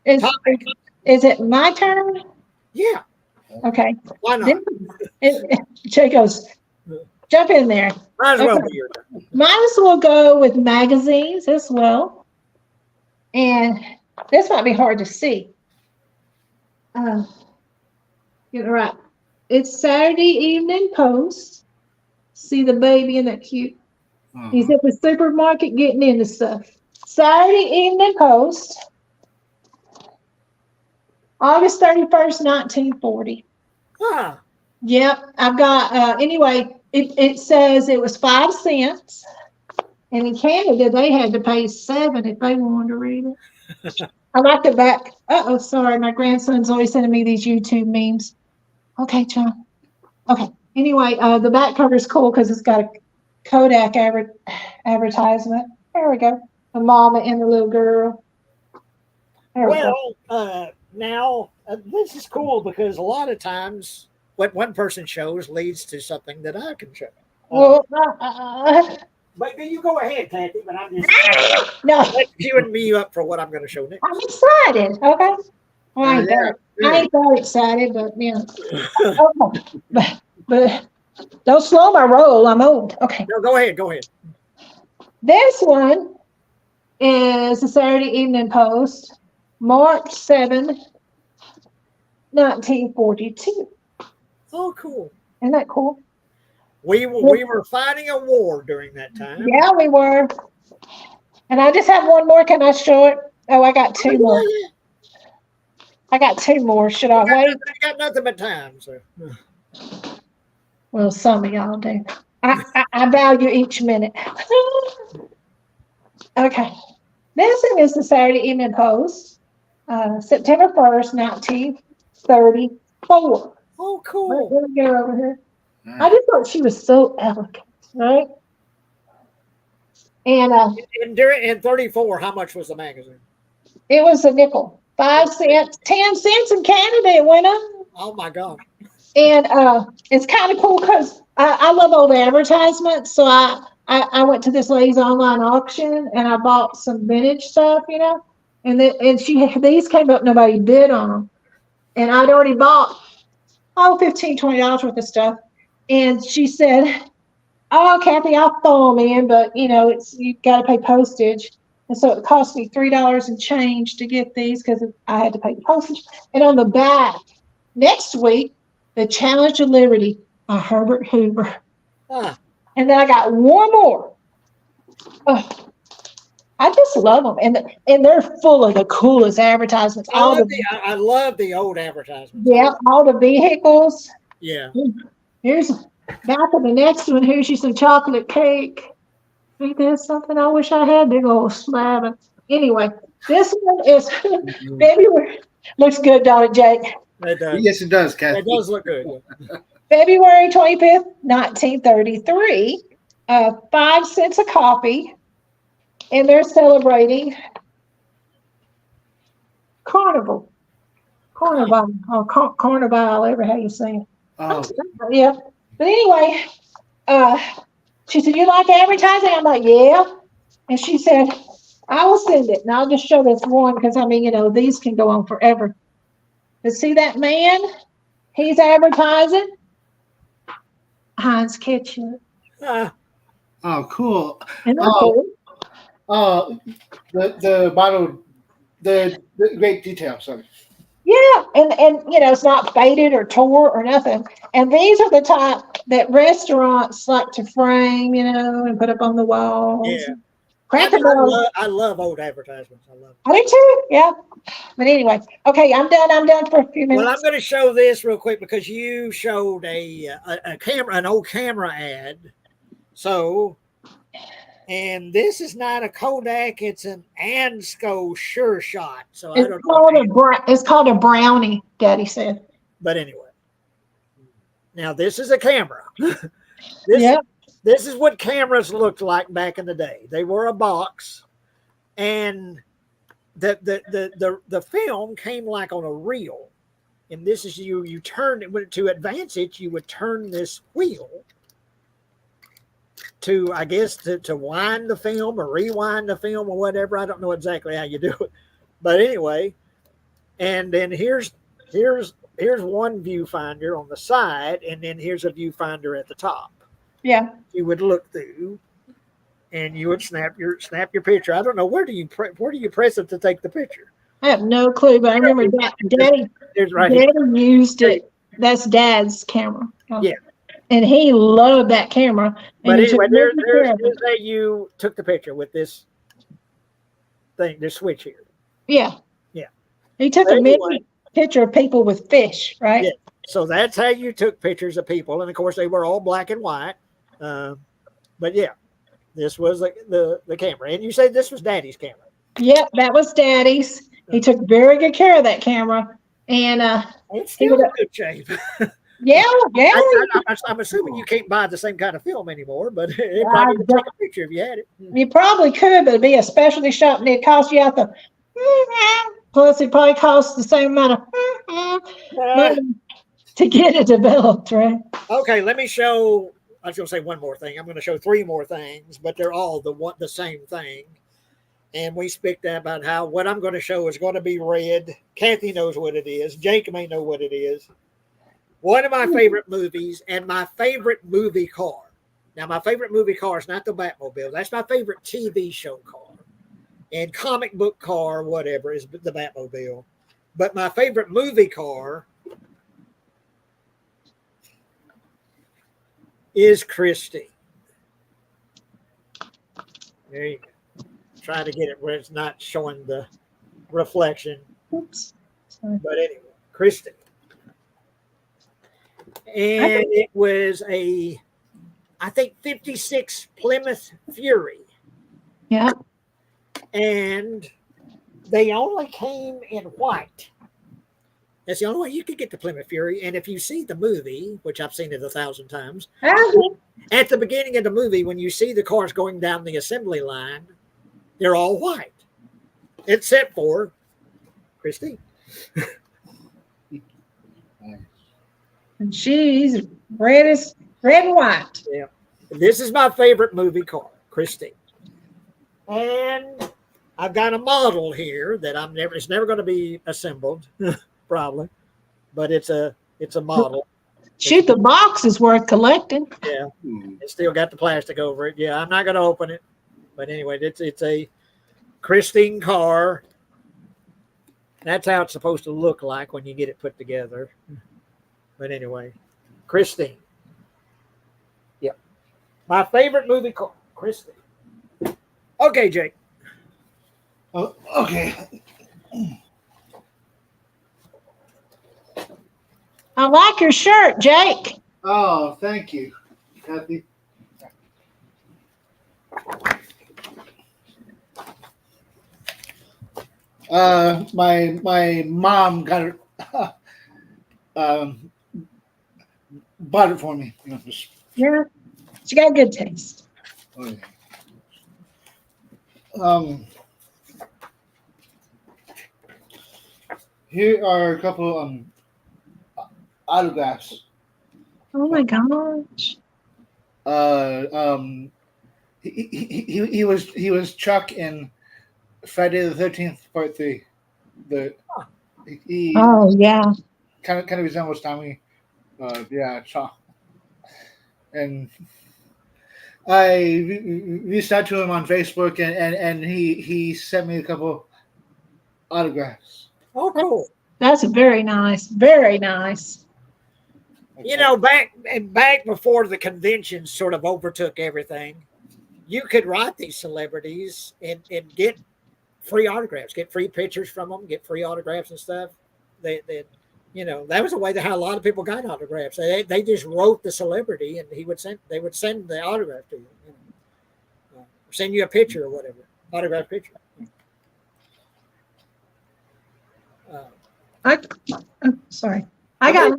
Is, Tom Atkins. is it my turn? Yeah, Okay. why not? Jay goes, jump in there. Might as well Okay. be your turn. Might as well go with magazines as well. And this might be hard to see. Get it right. It's Saturday Evening Post. See the baby in that cute. He's at the supermarket getting into stuff. Saturday Evening Post. August 31st, 1940. Ah, Yep, I've got, anyway, it says it was 5 cents. And in Canada, they had to pay 7 if they wanted to read it. I like the back. Uh-oh, sorry, my grandson's always sending me these YouTube memes. Okay, John. Okay, anyway, the back cover is cool because it's got a Kodak advertisement. There we go. The mama and the little girl. There we go. well, now this is cool because a lot of times what one person shows leads to something that I can show. Well, But you go ahead, Kathy. But I'm just no, queuing me up for what I'm going to show next. I'm excited. Okay. Well, I ain't Yeah, I ain't that excited, but okay. But don't slow my roll. I'm old. Okay. No, go ahead. Go ahead. This one is the Saturday Evening Post, March 7, 1942. Oh, cool. Isn't that cool? We were fighting a war during that time. Yeah, we were. And I just have one more. Can I show it? Oh, I got 2 more. I got 2 more. Should I wait? I got nothing but time. So. Well, some of y'all do. I value each minute. Okay. This one is the Saturday Evening Post, September 1st, 1934. Oh, cool. Let me go over here. I just thought she was so elegant, right? And In 34, how much was the magazine? it was a nickel, 5 cents, 10 cents in Canada. It went up. Oh my God. And it's kind of cool because I love old advertisements. So I went to this lady's online auction and I bought some vintage stuff, and these came up, nobody bid on them. And I'd already bought $15, $20 worth of stuff. And she said, oh, Kathy, I'll throw them in, but you got to pay postage. And so it cost me $3 and change to get these because I had to pay postage. And on the back, next week, the Challenge of Liberty by Herbert Hoover. Ah, And then I got one more. Oh, I just love them, and they're full of the coolest advertisements. I love the old advertisements. All the vehicles. Yeah. Here's back of the next one. Here's you some chocolate cake. Ain't that something? I wish I had big old slab. Anyway, this one is February. Looks good, don't it, Jake? It does. Yes, it does, Kathy. It does look good. February 25th, 1933. 5 cents a copy. And they're celebrating Carnival. Carnival, or Carnival, ever how you say it. Oh, Yeah. But anyway, she said, you like advertising? I'm like, yeah. And she said, I will send it. And I'll just show this one because, these can go on forever. But see that man? He's advertising Heinz ketchup. Ah, oh, cool. Isn't that Oh, cool? oh, the bottle, the great detail. Sorry. Yeah, and it's not faded or tore or nothing. And these are the type that restaurants like to frame, and put up on the walls. yeah. Cracker Barrel. I love old advertisements. I love it. I do too. Yeah. But anyway, okay, I'm done. I'm done for a few minutes. Well, I'm going to show this real quick because you showed a camera, an old camera ad. So, and this is not a Kodak; it's an Ansco Sure Shot. So I don't know. It's called a brownie, Daddy said. But anyway, now this is a camera. Yep. This is what cameras looked like back in the day. They were a box, and the film came like on a reel. And this is you turn it to advance it. You would turn this wheel to, I guess, to wind the film or rewind the film or whatever. I don't know exactly how you do it, but anyway. And then here's one viewfinder on the side, and then here's a viewfinder at the top. Yeah. You would look through, and you would snap your picture. I don't know, where do you press it to take the picture? I have no clue, but I remember Daddy used it. That's Dad's camera. Yeah. And he loved that camera. But anyway, there's how you took the picture with this thing, this switch here. Yeah. Yeah. He took a picture of people with fish, right? Yeah. So that's how you took pictures of people. And of course, they were all black and white. But yeah, this was the camera. And you say this was Daddy's camera. Yep, that was Daddy's. He took very good care of that camera. And it's still in good shape. Yeah. I'm assuming you can't buy the same kind of film anymore, but it probably would take a picture if you had it. You probably could, but it'd be a specialty shop and it'd cost you out the plus it probably costs the same amount of money to get it developed, right? Okay, let me show. I was going to say one more thing. I'm going to show 3 more things, but they're all the same thing. And we speak about how what I'm going to show is going to be red. Kathy knows what it is. Jake may know what it is. One of my favorite movies and my favorite movie car. Now, my favorite movie car is not the Batmobile. That's my favorite TV show car. And comic book car, whatever, is the Batmobile. But my favorite movie car is Christine. There you go. Trying to get it where it's not showing the reflection. Oops. Sorry. But anyway, Christine. And it was I think 56 Plymouth Fury. Yeah. And they only came in white. That's the only way you could get the Plymouth Fury. And if you see the movie, which I've seen it 1,000 times, at the beginning of the movie, when you see the cars going down the assembly line, they're all white, except for Christine. And she's red and white. Yeah. This is my favorite movie car, Christine. And I've got a model here that it's never going to be assembled, probably, but it's a model. Shoot, the box is worth collecting. Yeah, Hmm. it's still got the plastic over it. Yeah, I'm not going to open it. But anyway, it's a Christine car. That's how it's supposed to look like when you get it put together. But anyway, Christine. Yep. My favorite movie car, Christine. Okay, Jake. Oh, okay. I like your shirt, Jake. Oh, thank you, Kathy. My mom got it, um, bought it for me. You know, just, Yeah, she got good taste. oh, yeah. Um, here are a couple autographs. Oh my gosh. Uh, he was Chuck in Friday the 13th Part 3. The he Oh yeah. kind of resembles Tommy. Yeah, Chuck. And I reached out to him on Facebook, and he sent me a couple autographs. Oh, cool. That's very nice. Very nice. You know, back before the conventions sort of overtook everything, you could write these celebrities and get free autographs, get free pictures from them, get free autographs and stuff. They you know, that was a way that how a lot of people got autographs. They just wrote the celebrity and they would send the autograph to you, send you a picture or whatever, autograph picture. Uh, Sorry. I got.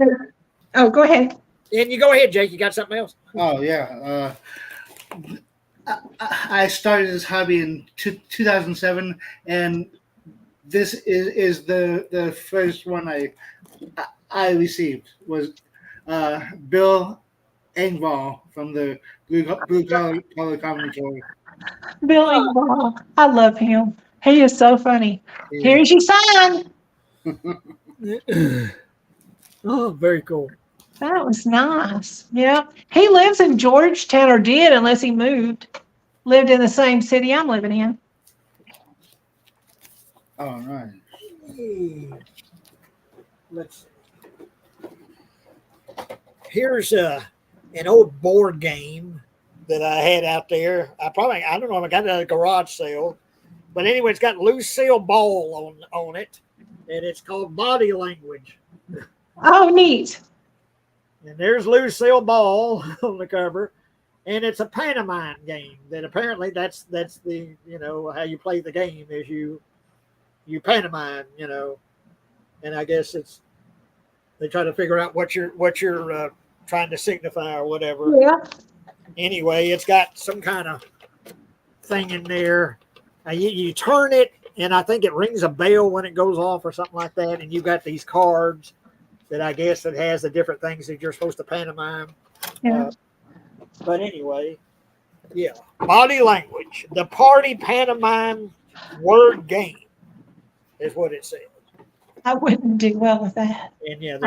Oh, go ahead. and you go ahead, Jake. You got something else? Oh yeah. I started this hobby in 2007, and this is the first one I received was Bill Engvall from the Blue Collar Comedy Tour. Billy Ball. I love him. He is so funny. Here's your sign. Oh, very cool. That was nice. Yeah. He lives in Georgetown, or did, unless he moved. Lived in the same city I'm living in. All right. Let's see. Here's an old board game that I had out there. I don't know if I got it at a garage sale, but anyway, it's got Lucille Ball on it, and it's called Body Language. Oh, neat. And there's Lucille Ball on the cover, and it's a pantomime game. That apparently that's the how you play the game is you pantomime, and I guess they try to figure out what you're trying to signify or whatever. Yeah. Anyway, it's got some kind of thing in there. You turn it, and I think it rings a bell when it goes off or something like that. And you got these cards that I guess it has the different things that you're supposed to pantomime. Yeah. But anyway, yeah, Body Language, the party pantomime word game is what it says. I wouldn't do well with that. And yeah,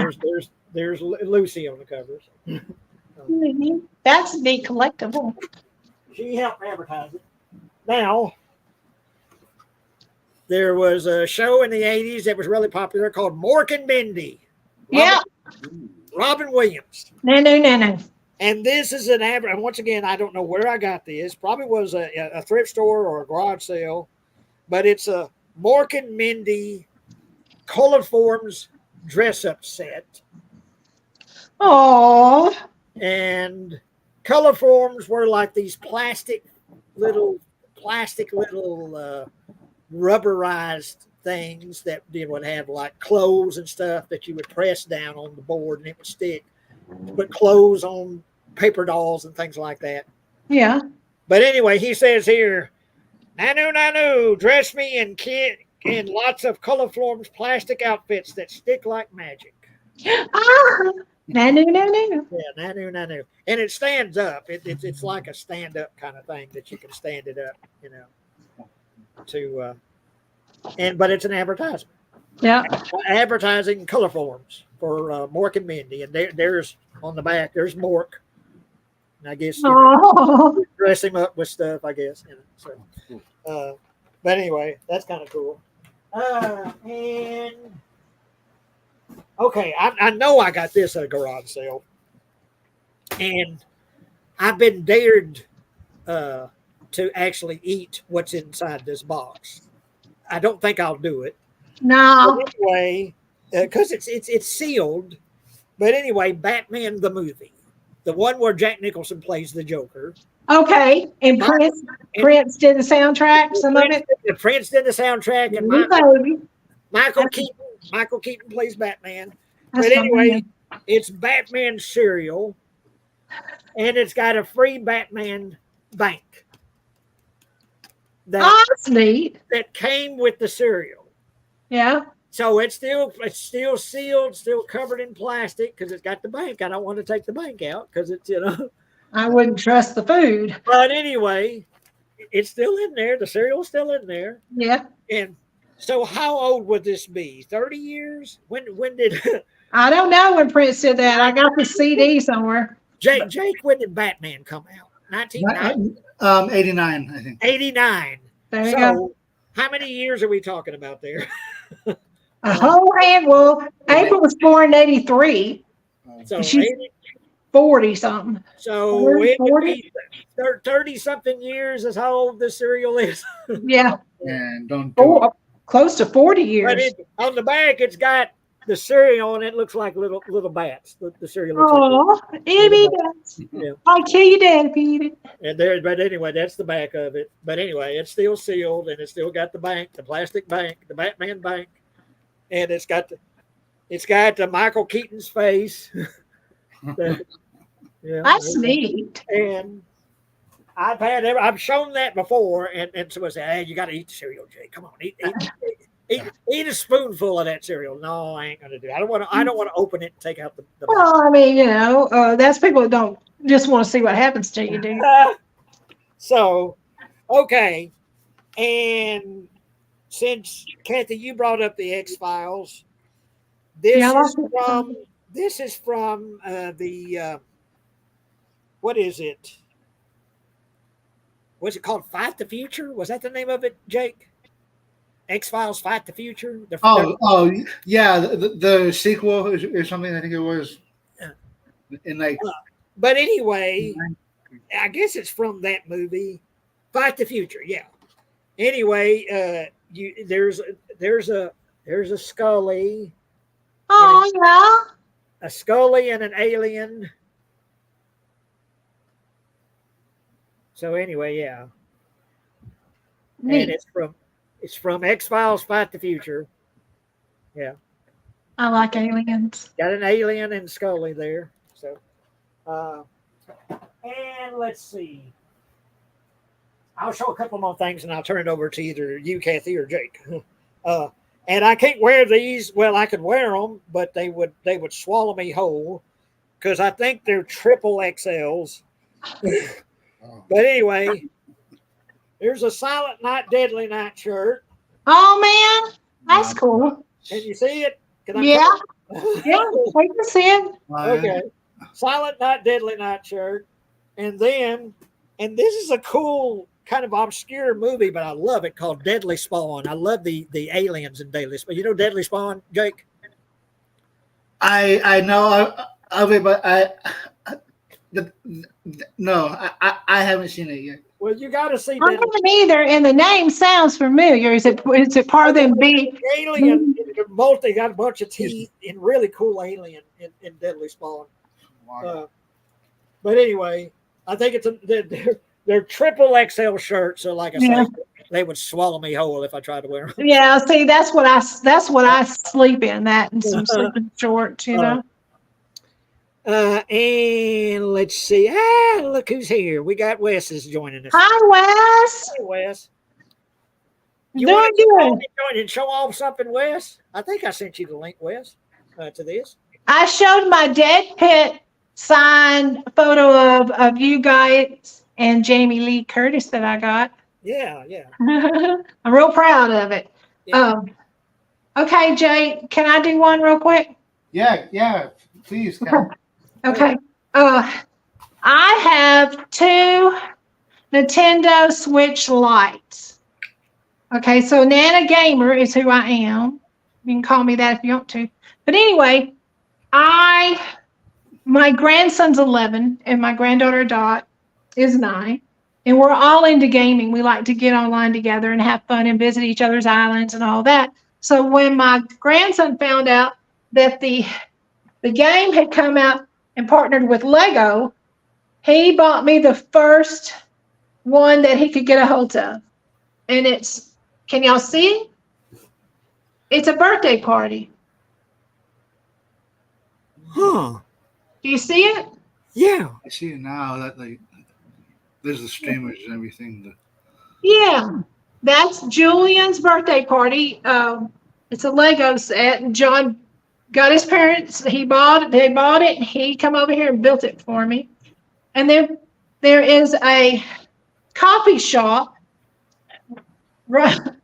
there's Lucy on the covers. That's a neat collectible. She helped advertise it. Now, there was a show in the 80s that was really popular called Mork and Mindy. Yeah. Robin Williams. No. And this is an average. And once again, I don't know where I got this. Probably was a thrift store or a garage sale. But it's a Mork and Mindy Colorforms dress-up set. Oh. And Colorforms were like these plastic little rubberized things that would have like clothes and stuff that you would press down on the board and it would stick. Put clothes on paper dolls and things like that. Yeah. But anyway, he says here, Nanu, dress me in lots of Colorforms plastic outfits that stick like magic. Ah. No. Yeah, Nanu. And it stands up. It's like a stand-up kind of thing that you can stand it up, but it's an advertisement. Yeah. advertising color forms for Mork and Mindy, and there's on the back. There's Mork, and I guess Oh, dress him up with stuff. I guess. So, but anyway, that's kind of cool. And okay, I know I got this at a garage sale, and I've been dared to actually eat what's inside this box. I don't think I'll do it. But no. anyway, because it's sealed. But anyway, Batman the movie, the one where Jack Nicholson plays the Joker. Okay. And Prince did the soundtrack, some of it. Prince did the soundtrack, and Baby. Michael Keaton plays Batman. That's But my anyway, man. it's Batman cereal, and it's got a free Batman bank Oh, that's neat. that came with the cereal. Yeah. So it's still sealed, still covered in plastic because it's got the bank. I don't want to take the bank out because it's I wouldn't trust the food. But anyway, it's still in there. The cereal's still in there. Yeah. And so, how old would this be? 30 years? When did I don't know when Prince did that. I got the CD somewhere. Jake? When did Batman come out? 1990. 89, I think. 89. There you So, go. how many years are we talking about there? A whole hand. Well, April was born in 83. So, She's 80, 40 something. so 40, it would be 30 something years is how old the cereal is. Yeah. And don't do it. Close to 40 But years. on the back, it's got the cereal, and it looks like little bats. The cereal looks like Oh, itty bits. Yeah. I'll kill your dad if you eat it. And there, but anyway, that's the back of it. But anyway, it's still sealed, and it's still got the bank, the plastic bank, the Batman bank, and it's got the Michael Keaton's face. Yeah, That's neat. and I've shown that before, and someone said, "Hey, you got to eat the cereal, Jay. Come on, eat a spoonful of that cereal." No, I ain't gonna do it. I don't want to open it and take out the Well, I mean, that's people that don't just want to see what happens to you, dude. So, okay, and since Kathy, you brought up the X-Files, this is from the what is it? What's it called? Fight the Future? Was that the name of it, Jake? X-Files Fight the Future? Yeah, the sequel or something. I think it was in like. But anyway, I guess it's from that movie, Fight the Future. Yeah. Anyway, there's a Scully. Oh, yeah. A Scully and an alien. So anyway, yeah. Neat. And it's from X-Files Fight the Future. Yeah. I like aliens. Got an alien and Scully there. So and let's see. I'll show a couple more things and I'll turn it over to either you, Kathy, or Jake. And I can't wear these. Well, I could wear them, but they would swallow me whole because I think they're triple XLs. But anyway, there's a Silent Night, Deadly Night shirt. Oh, man. That's cool. Can you see it? Yeah. Yeah, I can see it. Okay. Silent Night, Deadly Night shirt. And this is a cool kind of obscure movie, but I love it, called Deadly Spawn. I love the aliens in Deadly Spawn. You know Deadly Spawn, Jake? I know of it, but I haven't seen it yet. Well, you got to see I haven't either, and the name sounds familiar. Is it part of them big? alien. They got a bunch of teeth and really cool alien in Deadly Spawn. Wow. But anyway, I think they're triple XL shirts. So like I say, they would swallow me whole if I tried to wear them. Yeah, see, that's what I sleep in, that and some sleeping shorts, And let's see. Look who's here. We got Wes is joining us. Hi, Wes. Hey, Wes. You Doing want to good. join and show off something, Wes? I think I sent you the link, Wes, to this. I showed my dead pet signed photo of you guys and Jamie Lee Curtis that I got. Yeah. I'm real proud of it. Yeah. Okay, Jay, can I do one real quick? Yeah, please, Kat. Okay. I have 2 Nintendo Switch Lites. Okay, so Nana Gamer is who I am. You can call me that if you want to. But anyway, my grandson's 11 and my granddaughter Dot is 9. And we're all into gaming. We like to get online together and have fun and visit each other's islands and all that. So when my grandson found out that the game had come out and partnered with Lego, he bought me the first one that he could get a hold of. And can y'all see? It's a birthday party. Huh. Do you see it? Yeah. I see it now. That like, there's the streamers and everything. Yeah. That's Julian's birthday party. It's a Lego set, and John got his parents. They bought it, and he come over here and built it for me. And then there is a coffee shop run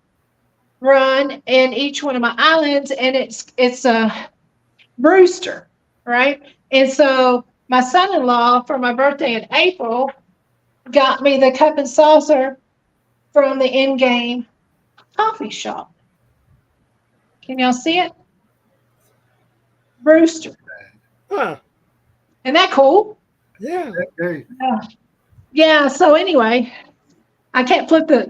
in each one of my islands, and it's a Brewster, right? And so my son-in-law for my birthday in April got me the cup and saucer from the in-game coffee shop. Can y'all see it? Brewster. Huh. Isn't that cool? Yeah. Very. Yeah, so anyway, I can't flip the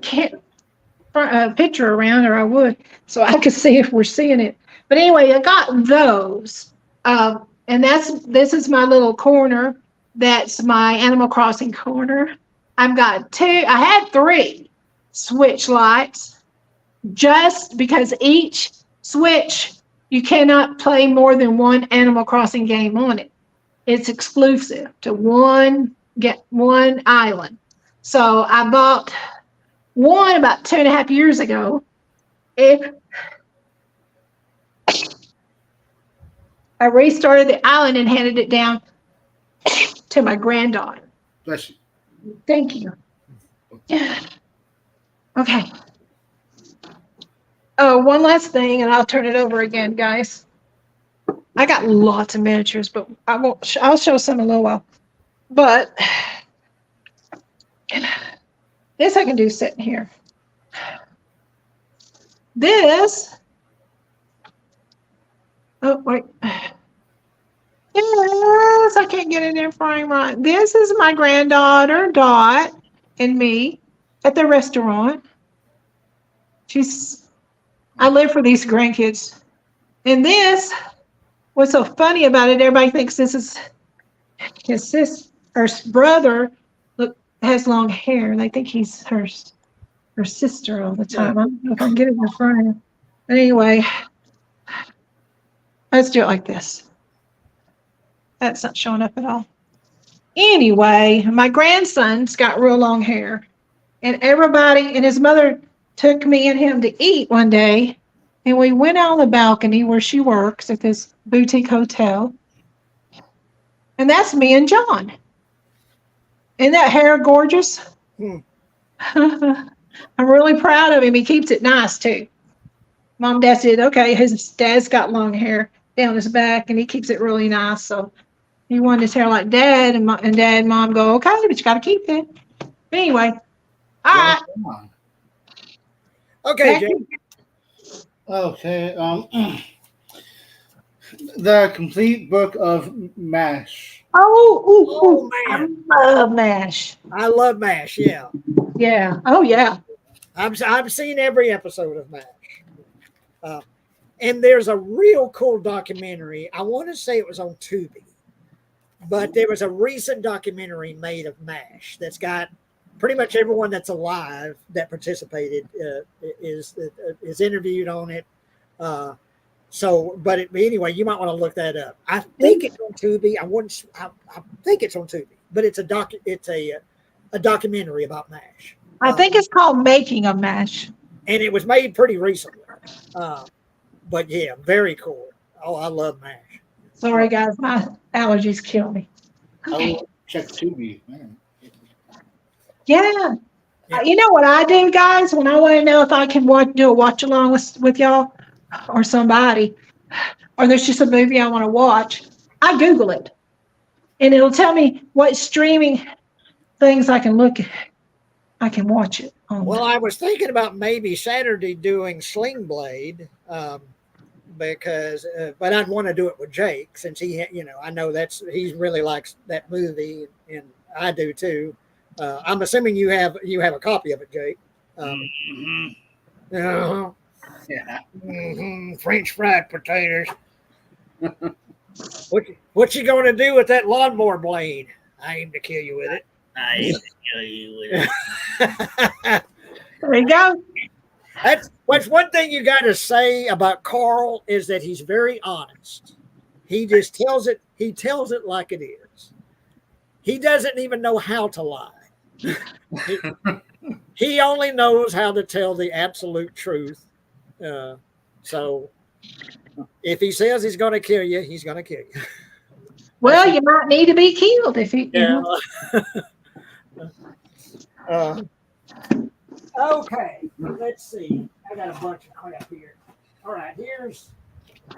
picture around, or I would, so I could see if we're seeing it. But anyway, I got those. And this is my little corner. That's my Animal Crossing corner. I've got 2, I had 3 Switch Lites, just because each Switch, you cannot play more than one Animal Crossing game on it. It's exclusive to one island. So I bought one about 2.5 years ago. I restarted the island and handed it down to my granddaughter. Bless you. Thank you. Okay. Oh, one last thing, and I'll turn it over again, guys. I got lots of miniatures, but I won't. I'll show some in a little while. But this I can do sitting here. This. Oh wait. Yes, I can't get it in frame right. This is my granddaughter Dot and me at the restaurant. I live for these grandkids. And this, what's so funny about it, everybody thinks this is his sister, her brother, look, has long hair. They think he's her sister all the time. I don't know if I can get it in frame. But anyway, let's do it like this. That's not showing up at all. Anyway, my grandson's got real long hair. And everybody, and his mother took me and him to eat one day. And we went out on the balcony where she works at this boutique hotel. And that's me and John. Isn't that hair gorgeous? I'm really proud of him. He keeps it nice too. Mom and Dad said, okay, his dad's got long hair down his back and he keeps it really nice. So he wanted his hair like Dad, and Dad and Mom go, okay, but you got to keep it. But anyway, all right. Come on. Okay, Jay. Okay. The complete book of MASH. Oh, man. I love MASH. I love MASH. Yeah. Yeah. Oh, yeah. I've seen every episode of MASH. And there's a real cool documentary. I want to say it was on Tubi, but there was a recent documentary made of MASH that's got pretty much everyone that's alive that participated is interviewed on it. But anyway, you might want to look that up. I think it's on Tubi. I think it's on Tubi, but it's a documentary about MASH. I think it's called Making of MASH. And it was made pretty recently. But yeah, very cool. Oh, I love MASH. Sorry, guys, my allergies kill me. I will check Tubi, man. Yeah. You know what I do, guys, when I want to know if I can do a watch along with y'all? or somebody, or there's just a movie I want to watch, I Google it. And it'll tell me what streaming things I can look at. I can watch it on. Well, I was thinking about maybe Saturday doing Sling Blade, because, but I'd want to do it with Jake since I know he really likes that movie, and I do too. I'm assuming you have a copy of it, Jake. Uh, Yeah. French fried potatoes. What you going to do with that lawnmower blade? I aim to kill you with it. I aim to kill you with it. There you go. That's one thing you got to say about Carl is that he's very honest. He just tells it. He tells it like it is. He doesn't even know how to lie. He only knows how to tell the absolute truth. So if he says he's going to kill you, he's going to kill you. Well, you might need to be killed if you know. Okay, let's see. I got a bunch of crap here. All right, here's a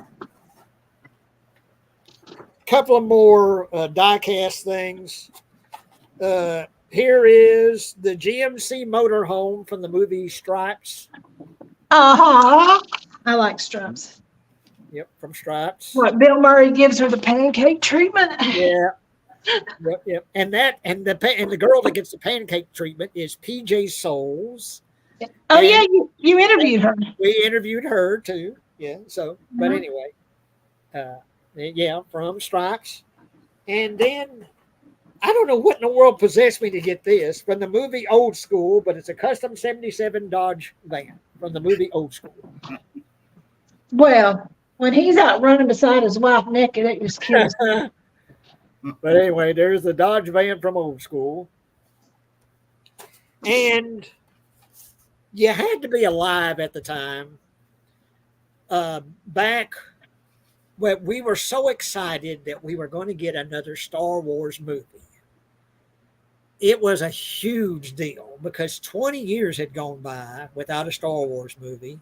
couple of more die-cast things. Here is the GMC motorhome from the movie Stripes. Uh-huh. I like Stripes. Yep, from Stripes. What, Bill Murray gives her the pancake treatment? Yeah. Yep. And the girl that gets the pancake treatment is PJ Souls. Oh, yeah, you interviewed her. We interviewed her too. Yeah. So, but anyway, yeah, from Stripes. And then I don't know what in the world possessed me to get this from the movie Old School, but it's a custom 77 Dodge van from the movie Old School. Well, when he's out running beside his wife naked, it just kills me. But anyway, there's the Dodge van from Old School. And you had to be alive at the time. Back when we were so excited that we were going to get another Star Wars movie. It was a huge deal because 20 years had gone by without a Star Wars movie,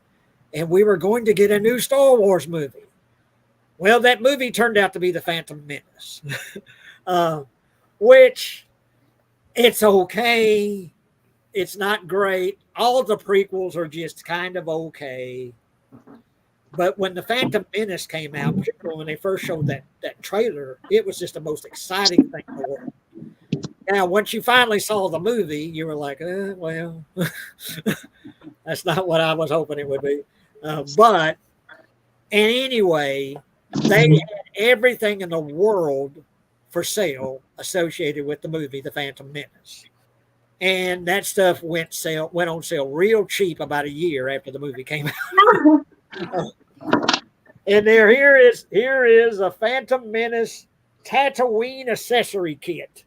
and we were going to get a new Star Wars movie. Well, that movie turned out to be The Phantom Menace, which it's okay. It's not great. All of the prequels are just kind of okay. But when The Phantom Menace came out, particularly when they first showed that trailer, it was just the most exciting thing in the world. Now, once you finally saw the movie, you were like, well, that's not what I was hoping it would be. And anyway, they had everything in the world for sale associated with the movie The Phantom Menace. And that stuff went on sale real cheap about a year after the movie came out. And here is a Phantom Menace Tatooine accessory kit.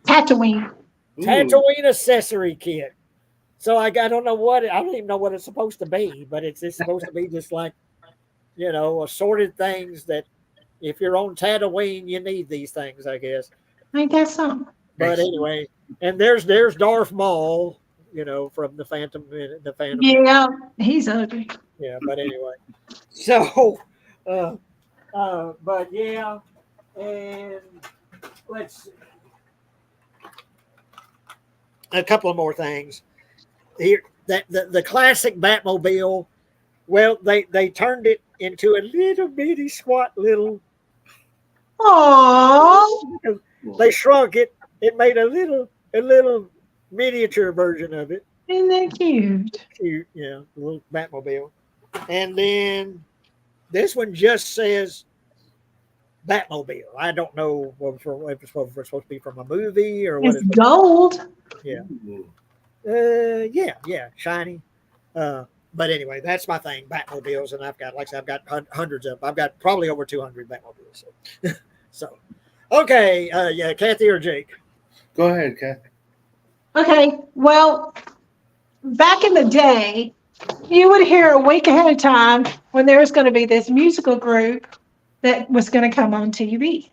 Tatooine. Tatooine accessory kit. So I don't even know what it's supposed to be, but it's supposed to be just like, assorted things that if you're on Tatooine, you need these things, I guess. Ain't that something? But anyway, and there's Darth Maul, from the Phantom. Yeah, he's ugly. Yeah, but anyway. So, but yeah, and let's see. A couple of more things here. That the classic Batmobile. Well, they turned it into a little bitty squat little. Aww. They shrunk it. It made a little miniature version of it. Isn't that cute? Cute, yeah, a little Batmobile. And then this one just says Batmobile. I don't know if it's supposed to be from a movie or what. It's gold. Yeah. Yeah, shiny. But anyway, that's my thing, Batmobiles, and I've got hundreds of them. I've got probably over 200 Batmobiles. So okay, yeah, Kathy or Jake? Go ahead, Kathy. Okay, well, back in the day, you would hear a week ahead of time when there was going to be this musical group that was going to come on TV.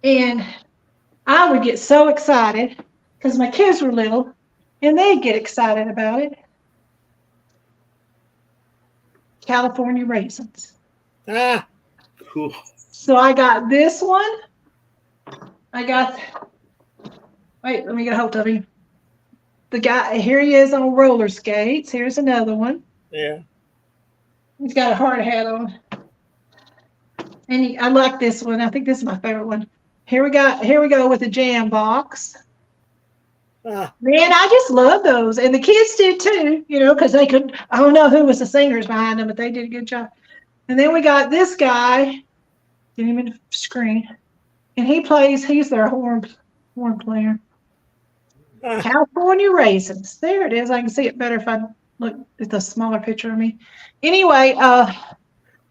And I would get so excited because my kids were little and they'd get excited about it. California raisins. Ah, Cool. So I got this one. Wait, let me get a hold of him. The guy, here he is on roller skates. Here's another one. yeah. He's got a hard hat on. And I like this one. I think this is my favorite one. Here we go with the jam box. Ah, Man, I just love those. And the kids did too, because I don't know who was the singers behind them, but they did a good job. And then we got this guy, get him in the screen. And he's their horn player. ah. California raisins. There it is. I can see it better if I look at the smaller picture of me. Anyway,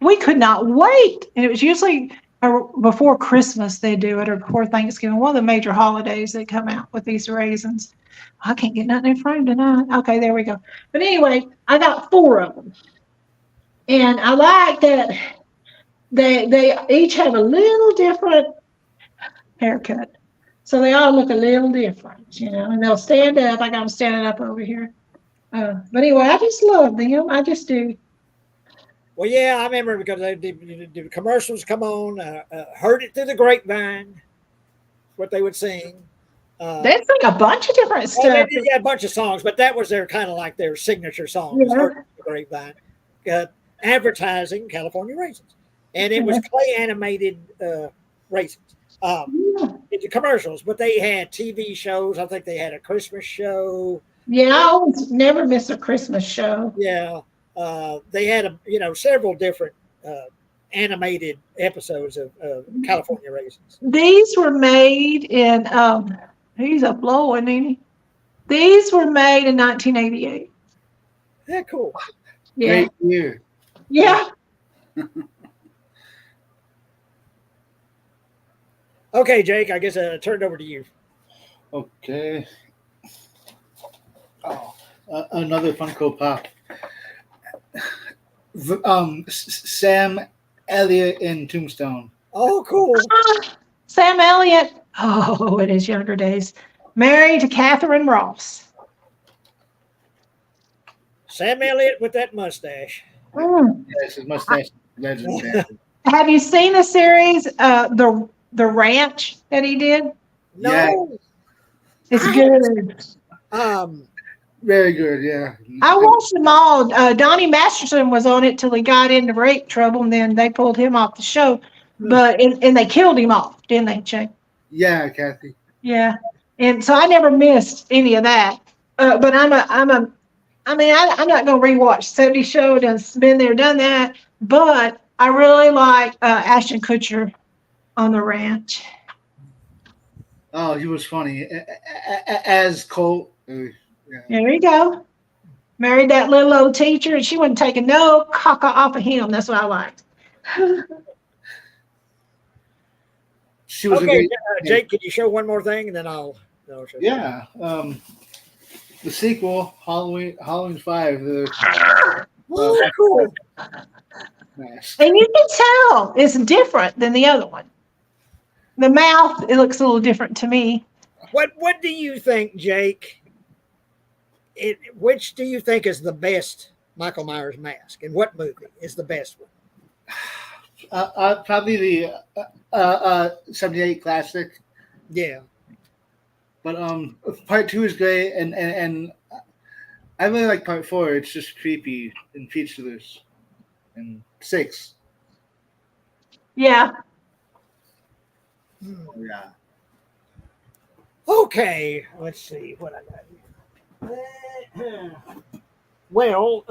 we could not wait. And it was usually before Christmas they do it, or before Thanksgiving, one of the major holidays they come out with these raisins. I can't get nothing in frame tonight. Okay, there we go. But anyway, I got 4 of them. And I like that they each have a little different haircut. So they all look a little different, and they'll stand up. I got them standing up over here. But anyway, I just love them. I just do. Well, yeah, I remember because the commercials come on. Heard it through the grapevine. What they would sing. They sing a bunch of different Well, stuff. they did a bunch of songs, but that was their kind of like their signature song. Yeah. Heard it through the grapevine. Advertising California raisins, and it was clay animated raisins. The commercials, but they had TV shows. I think they had a Christmas show. Yeah, I always never miss a Christmas show. Yeah, they had several different animated episodes of California raisins. These were made in he's a blowing, ain't he? These were made in 1988. Yeah, cool. Yeah. Great year. Yeah. Okay, Jake, I guess I turned over to you. Okay. Oh, another Funko Pop. Sam Elliott in Tombstone. Oh, cool. Sam Elliott. Oh, in his younger days. Married to Catherine Ross. Sam Elliott with that mustache. Yes, his mustache is legendary. Have you seen the series, the Ranch that he did? No. Yeah. It's good. Very good, yeah. I watched them all. Donnie Masterson was on it till he got into rape trouble, and then they pulled him off the show. But and they killed him off, didn't they, Jake? Yeah, Kathy. Yeah. And so I never missed any of that. But I'm not going to rewatch 70 Show. It's been there, done that. But I really like Ashton Kutcher on the Ranch. Oh, he was funny. As Colt. Yeah. There you go. Married that little old teacher, and she wasn't taking no caca off of him. That's what I liked. She was Okay, a great, Jake, can you show one more thing, and then I'll show you. yeah. The sequel, Halloween 5. Oh, cool. Mask. And you can tell it's different than the other one. The mouth, it looks a little different to me. What do you think, Jake? Which do you think is the best Michael Myers mask, and what movie is the best one? Probably the 78 classic. Yeah. But part 2 is great, and I really like part 4. It's just creepy and featureless. And 6. Yeah. Yeah. Okay, let's see what I got here. Well,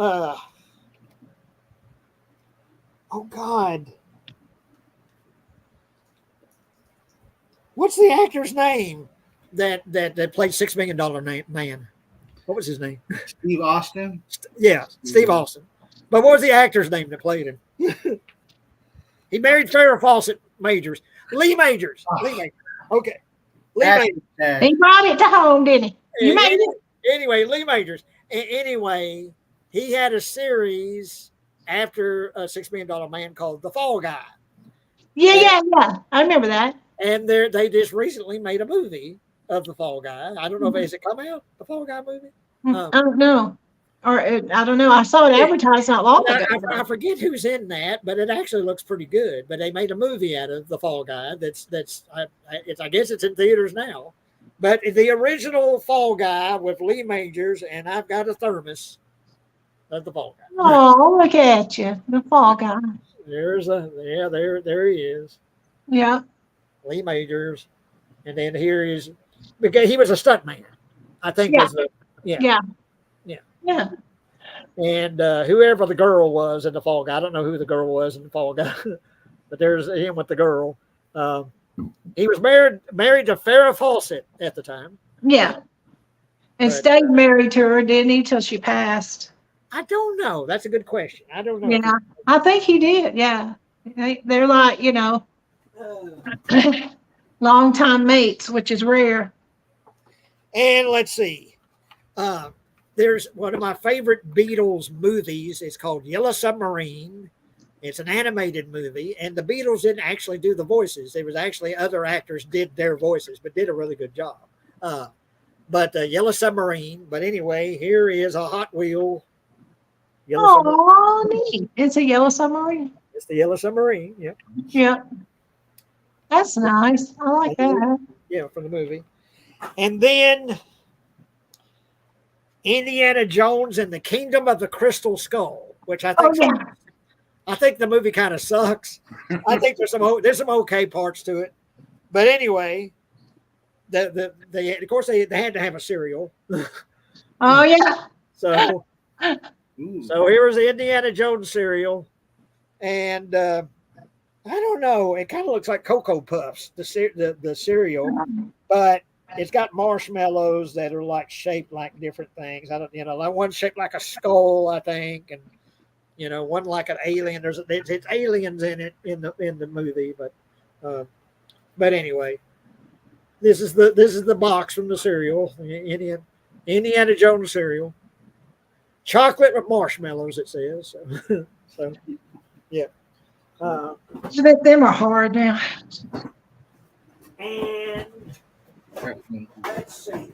oh God, what's the actor's name that played $6 Million Man? What was his name? Steve Austin. Yeah, Steve Austin. But what was the actor's name that played him? He married Farrah Fawcett Majors. Lee Majors. Lee Majors. Okay. Lee Majors. He brought it to home, didn't he? You made it. Anyway, Lee Majors. Anyway, he had a series after a $6 Million Man called The Fall Guy. Yeah. I remember that. And they just recently made a movie of The Fall Guy. I don't know if has it come out, The Fall Guy movie. I don't know. or I don't know. I saw it advertised not long ago. I forget who's in that, but it actually looks pretty good. But they made a movie out of the Fall Guy. I guess it's in theaters now. But the original Fall Guy with Lee Majors, and I've got a thermos of the Fall Guy. Oh, look at you, the Fall Guy. There he is, Yeah, Lee Majors, and then here is because he was a stuntman, I think Yeah. was the yeah. and whoever the girl was in the Fall Guy, I don't know who the girl was in the Fall Guy, but there's him with the girl. He was married to Farrah Fawcett at the time. Yeah. And But, stayed married to her, didn't he, till she passed? I don't know. That's a good question. I don't know. Yeah, I think he did. Yeah. They're like, longtime mates, which is rare. And let's see. There's one of my favorite Beatles movies. It's called Yellow Submarine. It's an animated movie, and the Beatles didn't actually do the voices. There was actually other actors did their voices, but did a really good job. But Yellow Submarine. But anyway, here is a Hot Wheel. Yellow Submarine. Oh, neat. It's a yellow submarine. It's the Yellow Submarine. Yeah. Yeah. That's nice. I like that. Yeah, from the movie. And then Indiana Jones and the Kingdom of the Crystal Skull, which I think I think the movie kind of sucks. I think there's some okay parts to it, but anyway, they of course they had to have a cereal. Oh, yeah. So here's the Indiana Jones cereal, and I don't know. It kind of looks like Cocoa Puffs, the cereal, but it's got marshmallows that are like shaped like different things. I don't, like one shaped like a skull, I think, and one like an alien. It's aliens in it in the movie, but anyway, this is the box from the cereal, Indiana Jones cereal, chocolate with marshmallows. It says so yeah. Them are hard now. And let's see.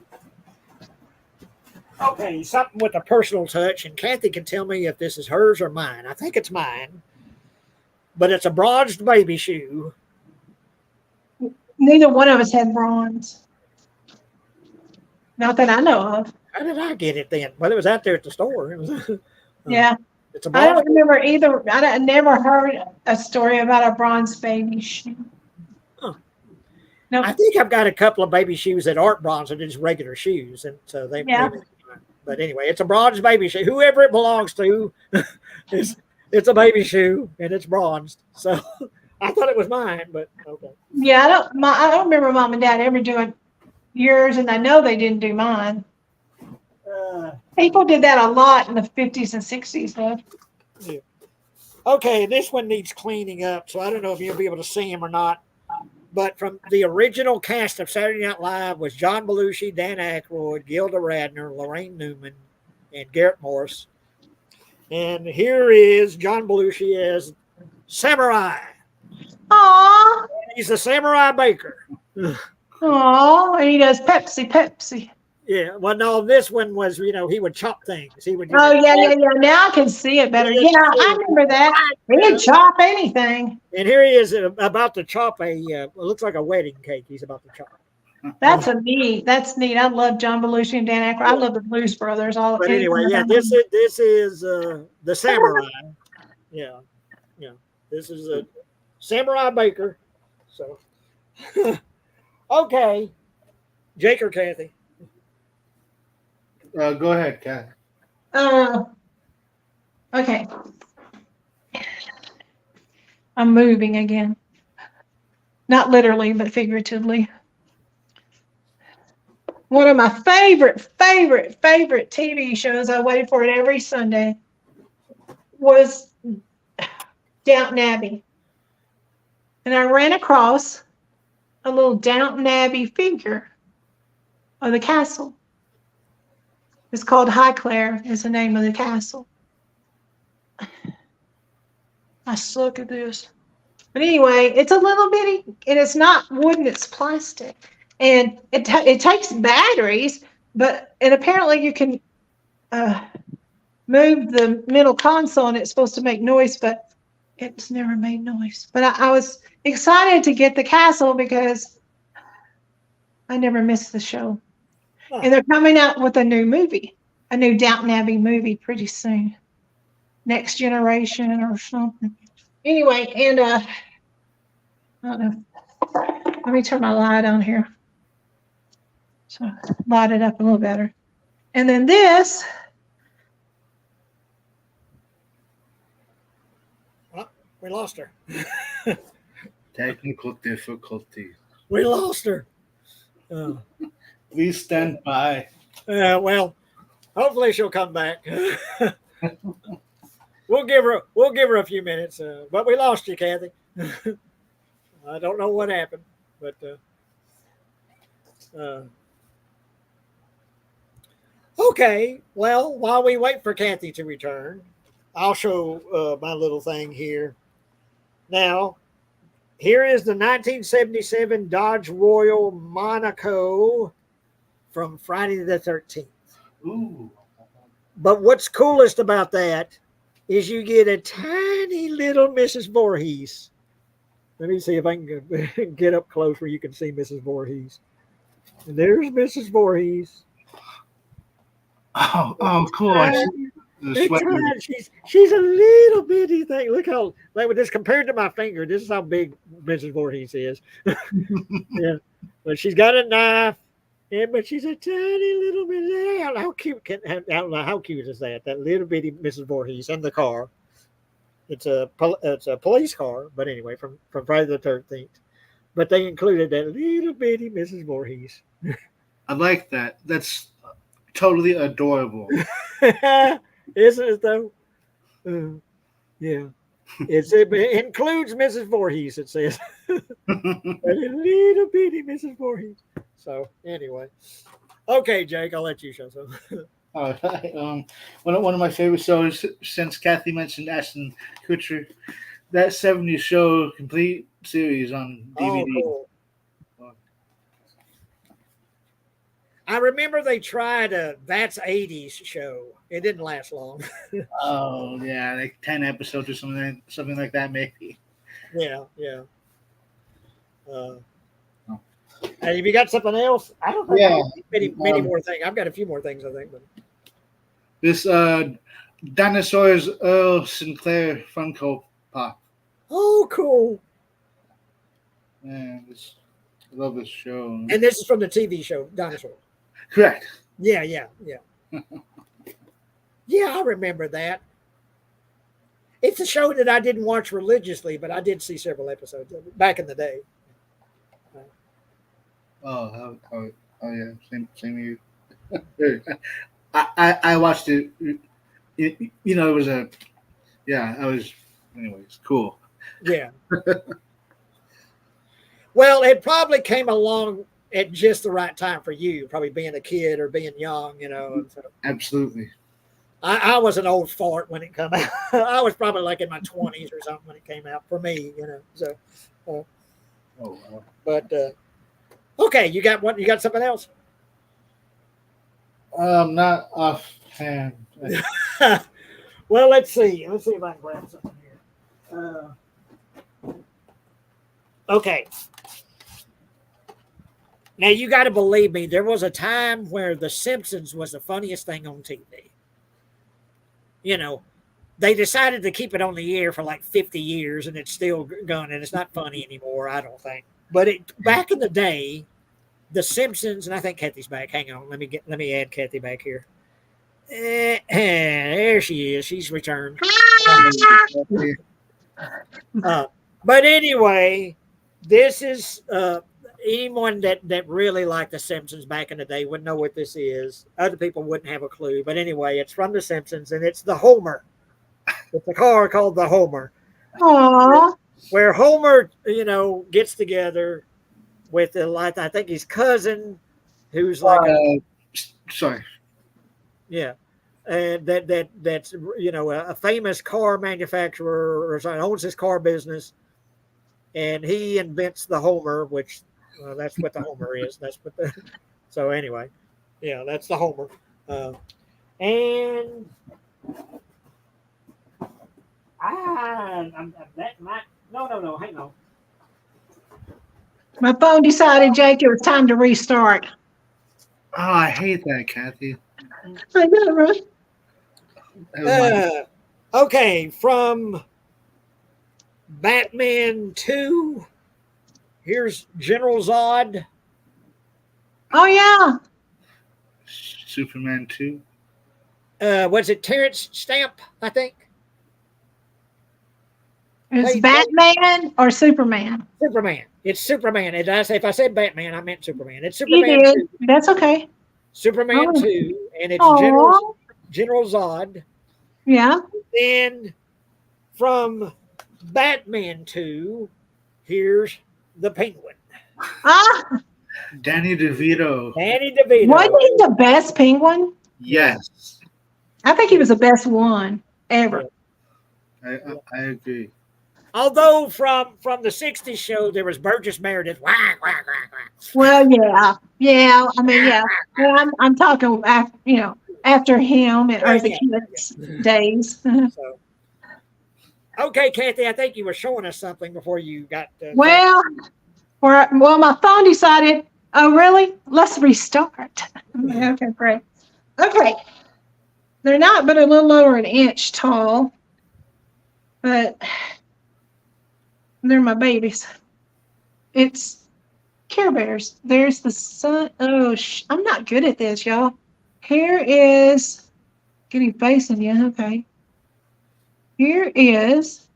Okay, something with a personal touch, and Kathy can tell me if this is hers or mine. I think it's mine, but it's a bronzed baby shoe. Neither one of us had bronze. Not that I know of. How did I get it then? Well, it was out there at the store. It was, Yeah. it's a I don't bronze. remember either. I never heard a story about a bronze baby shoe. No. I think I've got a couple of baby shoes that aren't bronze, they're just regular shoes, and so they. Yeah. But anyway, it's a bronze baby shoe. Whoever it belongs to, it's a baby shoe and it's bronzed. So I thought it was mine, but okay. Yeah, I don't remember Mom and Dad ever doing yours, and I know they didn't do mine. People did that a lot in the 50s and 60s, though. Yeah. Okay, this one needs cleaning up, so I don't know if you'll be able to see him or not. But from the original cast of Saturday Night Live was John Belushi, Dan Aykroyd, Gilda Radner, Lorraine Newman, and Garrett Morris. And here is John Belushi as Samurai. Aw, He's the Samurai Baker. aw, and he does Pepsi. Yeah, well, no, this one was, he would chop things. He would. Oh, yeah. Now I can see it better. Yeah, I remember that. He could chop anything. And here he is about to chop it looks like a wedding cake. He's about to chop. That's neat. I love John Belushi and Dan Aykroyd. I love the Blues Brothers. But anyway, yeah, this is the Samurai. Yeah. This is a Samurai Baker. So, okay, Jake or Kathy? Go ahead, Kat. Okay. I'm moving again. Not literally, but figuratively. One of my favorite TV shows, I waited for it every Sunday, was Downton Abbey. And I ran across a little Downton Abbey figure of the castle. It's called Highclere, is the name of the castle. I suck at this. But anyway, it's a little bitty, and it's not wooden, it's plastic. And it takes batteries, and apparently you can moved the middle console and it's supposed to make noise, but it's never made noise. But I was excited to get the castle because I never missed the show. Huh. And they're coming out with a new movie, a new Downton Abbey movie pretty soon. Next Generation or something. Anyway, and I don't know. Let me turn my light on here. So light it up a little better. And then this, We lost her. Technical difficulty. We lost her. Please stand by. Well, hopefully she'll come back. We'll give her a few minutes, but we lost you, Kathy. I don't know what happened, but okay. Well, while we wait for Kathy to return, I'll show my little thing here. Now, here is the 1977 Dodge Royal Monaco from Friday the 13th. Ooh. But what's coolest about that is you get a tiny little Mrs. Voorhees. Let me see if I can get up close where you can see Mrs. Voorhees. And there's Mrs. Voorhees. Oh, cool. I see the sweater. She's a little bitty thing. Look how, like with this compared to my finger, this is how big Mrs. Voorhees is. Yeah, but she's got a knife. Yeah, but she's a tiny little bit. How cute I don't know how cute is that? That little bitty Mrs. Voorhees in the car. It's a police car, but anyway, from Friday the 13th. But they included that little bitty Mrs. Voorhees. I like that. That's totally adorable. Isn't it though? Yeah. It includes Mrs. Voorhees, it says. A little bitty Mrs. Voorhees. So anyway. Okay, Jake, I'll let you show some. All right. One of my favorite shows since Kathy mentioned Ashton Kutcher, that 70s show complete series on DVD. Oh, cool. I remember they tried a That's 80s show. It didn't last long. Oh yeah, like 10 episodes or something like that, maybe. Yeah. And have you got something else? I don't think Yeah. many more things. I've got a few more things, I think. But This Dinosaurs Earl Sinclair Funko Pop. oh, cool. Man, I love this show. And this is from the TV show Dinosaur. Correct. Yeah. Yeah, I remember that. It's a show that I didn't watch religiously, but I did see several episodes of it back in the day. Oh yeah, same you. I watched it. It was anyways, cool. Yeah. Well, it probably came along at just the right time for you, probably being a kid or being young, And so Absolutely. I was an old fart when it came out. I was probably like in my 20s or something when it came out for me, So, Oh, wow. but okay, you got what? You got something else? Not offhand. Well, let's see. Let's see if I can grab something here. Okay. Now you got to believe me. There was a time where The Simpsons was the funniest thing on TV. They decided to keep it on the air for like 50 years, and it's still going, and it's not funny anymore. I don't think. But back in the day, The Simpsons, and I think Kathy's back. Hang on, let me add Kathy back here. There she is. She's returned. But anyway, this is anyone that really liked The Simpsons back in the day wouldn't know what this is. Other people wouldn't have a clue. But anyway, it's from The Simpsons, and it's the Homer. It's a car called the Homer. aww, Where Homer, gets together with I think his cousin, who's like sorry. yeah, and that's a famous car manufacturer or something, owns his car business, and he invents the Homer, which that's what the Homer is. That's what the so anyway, yeah, that's the Homer, and No, hang on. My phone decided, Jake, it was time to restart. Oh, I hate that, Kathy. I know, right? That was my Okay, from Batman 2, here's General Zod. Oh, yeah. Superman 2. Was it Terrence Stamp, I think? It's Played Batman or Superman. Superman. It's Superman. If I said Batman, I meant Superman. It's You Superman did. 2. That's okay. Superman Oh. 2, and it's Oh, General Zod. yeah. Then from Batman 2, here's the Penguin. Ah, Danny DeVito. Danny DeVito. wasn't he the best penguin? Yes. I think he was the best one ever. I agree. Although from the 60s show, there was Burgess Meredith. Wah, wah, wah, wah. Well, yeah. Yeah. I mean, yeah. Well, I'm talking after, after him and Well, Eartha yeah. Kitt's days. So, okay, Kathy, I think you were showing us something before you got. Well, my phone decided, oh, really? Let's restart. Okay, great. Okay. They're not but a little over an inch tall, but they're my babies. It's Care Bears. There's the sun. Oh, I'm not good at this, y'all. Here is getting facing you. Okay. Here is.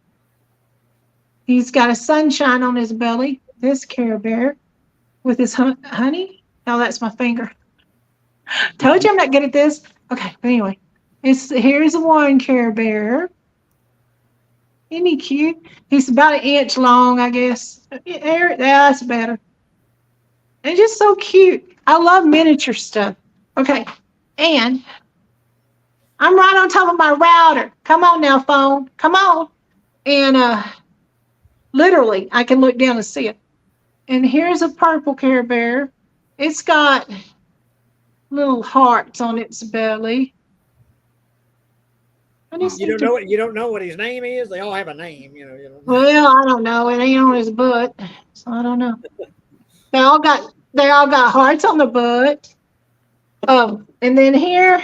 He's got a sunshine on his belly. This Care Bear with his honey. Oh, that's my finger. Told you I'm not good at this. Okay, but anyway, here's one Care Bear. Isn't he cute? He's about an inch long, I guess. Yeah, that's better. And just so cute. I love miniature stuff. Okay, and I'm right on top of my router. Come on now, phone. Come on. And literally, I can look down and see it. And here's a purple Care Bear. It's got little hearts on its belly. You don't know what his name is. They all have a name, you know. Well, I don't know. It ain't on his butt, so I don't know. They all got hearts on the butt. And then here,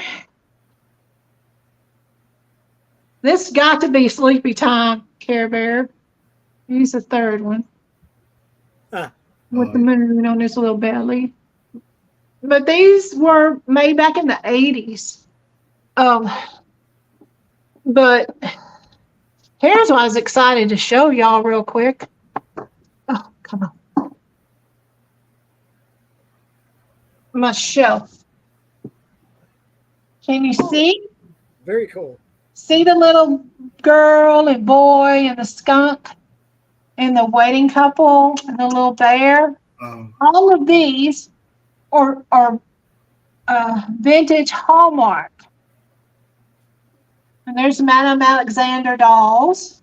this got to be Sleepy Time Care Bear. He's the third one with the moon on his little belly. But these were made back in the 80s. But here's what I was excited to show y'all real quick. Oh, come on. My shelf. Can you see? Very cool. See the little girl and boy and the skunk and the wedding couple and the little bear? All of these are vintage Hallmark. And there's Madame Alexander dolls,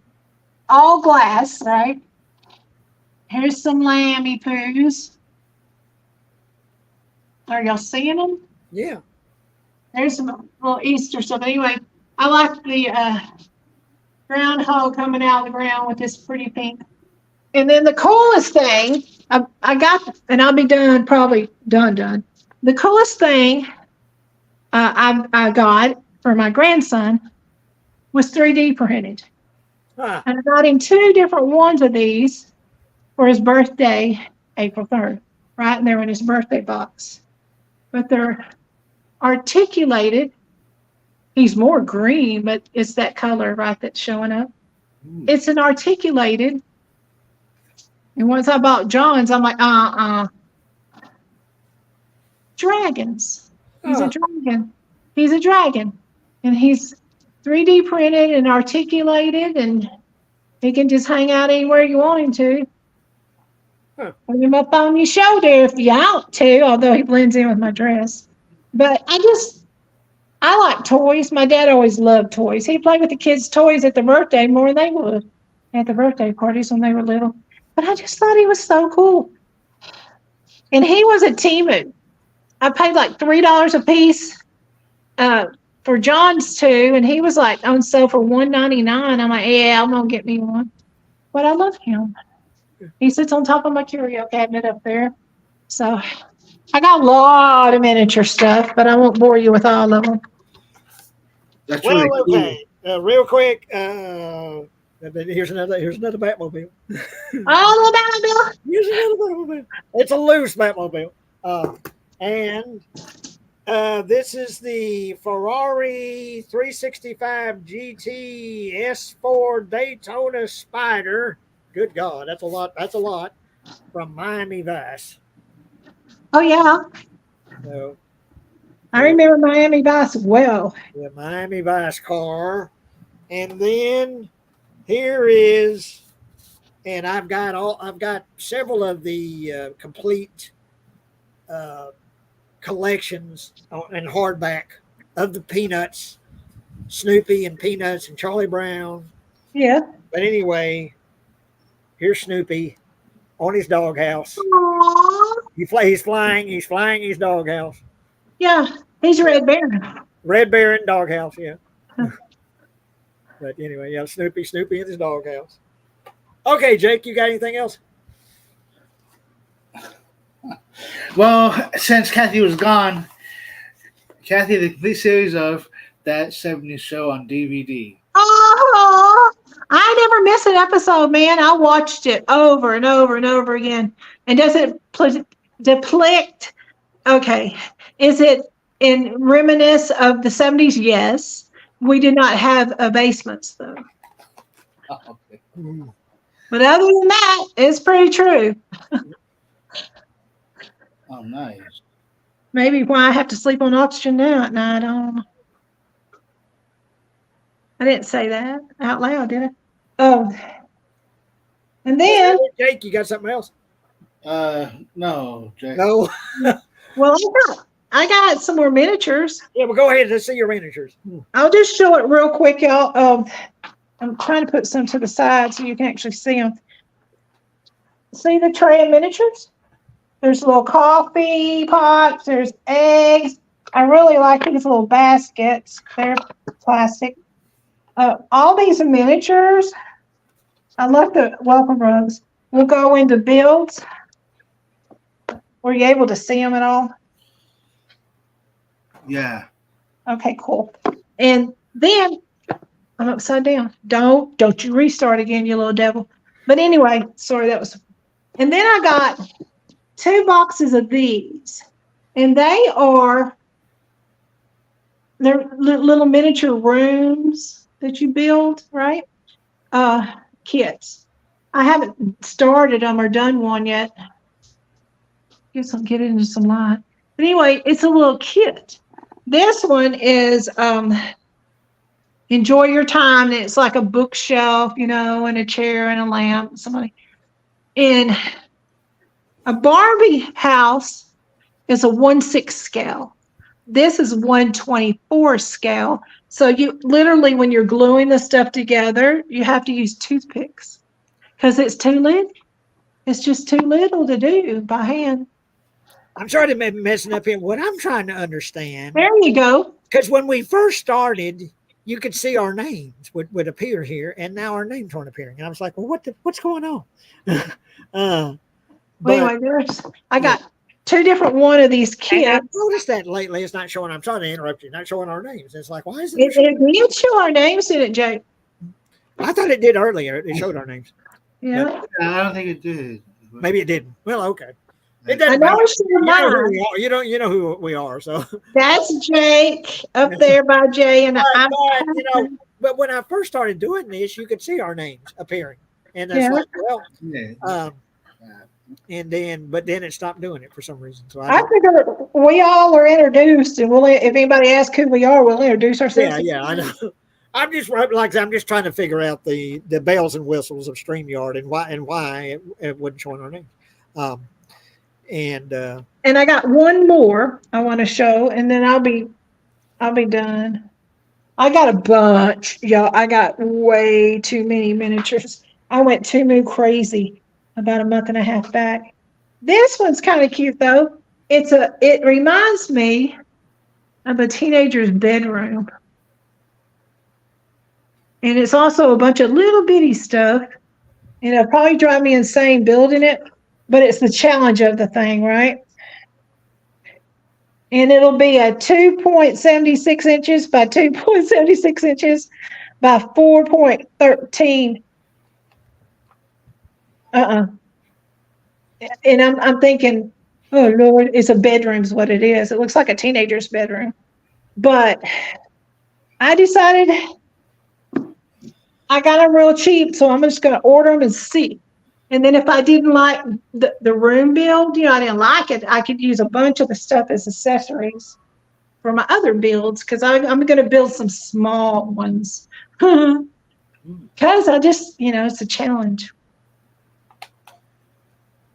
all glass, right? Here's some Lammy Poos. Are y'all seeing them? Yeah. There's some little Easter stuff. Anyway, I like the groundhog coming out of the ground with this pretty pink. And then the coolest thing, I got, and I'll be done, probably done. The coolest thing I got for my grandson was 3D printed. Huh. And I got him 2 different ones of these for his birthday, April 3rd, right? And they're in his birthday box. But they're articulated. He's more green, but it's that color, right, that's showing up. It's an articulated. And once I bought John's, I'm like, dragons. He's a dragon. He's a dragon. And he's 3D printed and articulated, and he can just hang out anywhere you want him to. Put him up on your shoulder if you want to, although he blends in with my dress. But I like toys. My dad always loved toys. He played with the kids' toys at the birthday more than they would at the birthday parties when they were little. But I just thought he was so cool. And he was a Temu. I paid like $3 a piece. for John's too, and he was like on sale for $199. I'm like, yeah, I'm gonna get me one. But I love him. He sits on top of my curio cabinet up there. So I got a lot of miniature stuff, but I won't bore you with all of them. That's Well, really cool. okay. Real quick, here's another Batmobile. All about it. Here's another Batmobile. It's a loose Batmobile. And this is the Ferrari 365 GT S4 Daytona Spider. Good God, that's a lot. That's a lot from Miami Vice. Oh yeah, So, I remember Miami Vice well. the Miami Vice car. And then here is, and I've got several of the complete collections in hardback of the Peanuts, Snoopy and Peanuts and Charlie Brown. Yeah. But anyway, here's Snoopy on his doghouse. Aww. He's flying his doghouse. Yeah, he's Red Baron. Red Baron doghouse, yeah. But anyway, yeah, Snoopy in his doghouse. Okay, Jake, you got anything else? Well, since Kathy was gone, Kathy, the complete series of That 70s Show on DVD. Oh, I never miss an episode, man. I watched it over and over and over again. And does it depict? Okay, is it in reminisce of the 70s? Yes. We did not have basements though. Oh, okay. But other than that, it's pretty true. Oh, nice. Maybe why I have to sleep on oxygen now at night. I don't know. I didn't say that out loud, did I? Oh. And then, Jake, you got something else? No, Jack. No. well, I got some more miniatures. Yeah, well, go ahead. Let's see your miniatures. I'll just show it real quick, y'all. I'm trying to put some to the side so you can actually see them. See the tray of miniatures? There's little coffee pots. There's eggs. I really like these little baskets. They're plastic. All these miniatures, I love the welcome rugs, will go into builds. Were you able to see them at all? Yeah. Okay, cool. And then I'm upside down. Don't you restart again, you little devil. But anyway, sorry, that was. And then I got 2 boxes of these, and they're little miniature rooms that you build, right? Kits. I haven't started them or done one yet. Guess I'll get into some light. But anyway, it's a little kit. This one is enjoy your time. And it's like a bookshelf, and a chair and a lamp. Somebody. And a Barbie house is a 1/6 scale. This is 1/24 scale. So you literally, when you're gluing the stuff together, you have to use toothpicks because it's too little. It's just too little to do by hand. I'm sorry to be messing up here. What I'm trying to understand, There you go. because when we first started, you could see our names would appear here, and now our names aren't appearing. And I was like, well, what's going on? Well, But anyway, I got 2 different one of these and I've kits. noticed that lately it's not showing. I'm sorry to interrupt you. Not showing our names. It's like, why is it? It did show our names, did it, Jake? I thought it did earlier. It showed our names. Yeah. I don't think it did. Maybe it didn't. Well, okay. It I doesn't know matter. it's your You know who mine. we are. You know who we are. So That's Jake up there by Jay, and I'm. but when I first started doing this, you could see our names appearing, and it's Yeah. like, well, Yeah. and then it stopped doing it for some reason. So I figure we all are introduced, and if anybody asks who we are, we'll introduce ourselves. yeah, I know. I'm just trying to figure out the bells and whistles of StreamYard and why it wasn't showing our names. And I got one more I want to show, and then I'll be done. I got a bunch, y'all. I got way too many miniatures. I went Tumu crazy about a month and a half back. This one's kind of cute though. It reminds me of a teenager's bedroom. And it's also a bunch of little bitty stuff. And it'll probably drive me insane building it, but it's the challenge of the thing, right? And it'll be a 2.76 inches by 2.76 inches by 4.13. And I'm thinking, oh Lord, it's a bedroom's what it is. It looks like a teenager's bedroom. But I decided I got them real cheap, so I'm just going to order them and see. And then if I didn't like the room build, I didn't like it, I could use a bunch of the stuff as accessories for my other builds, because I'm going to build some small ones. Because I just, it's a challenge.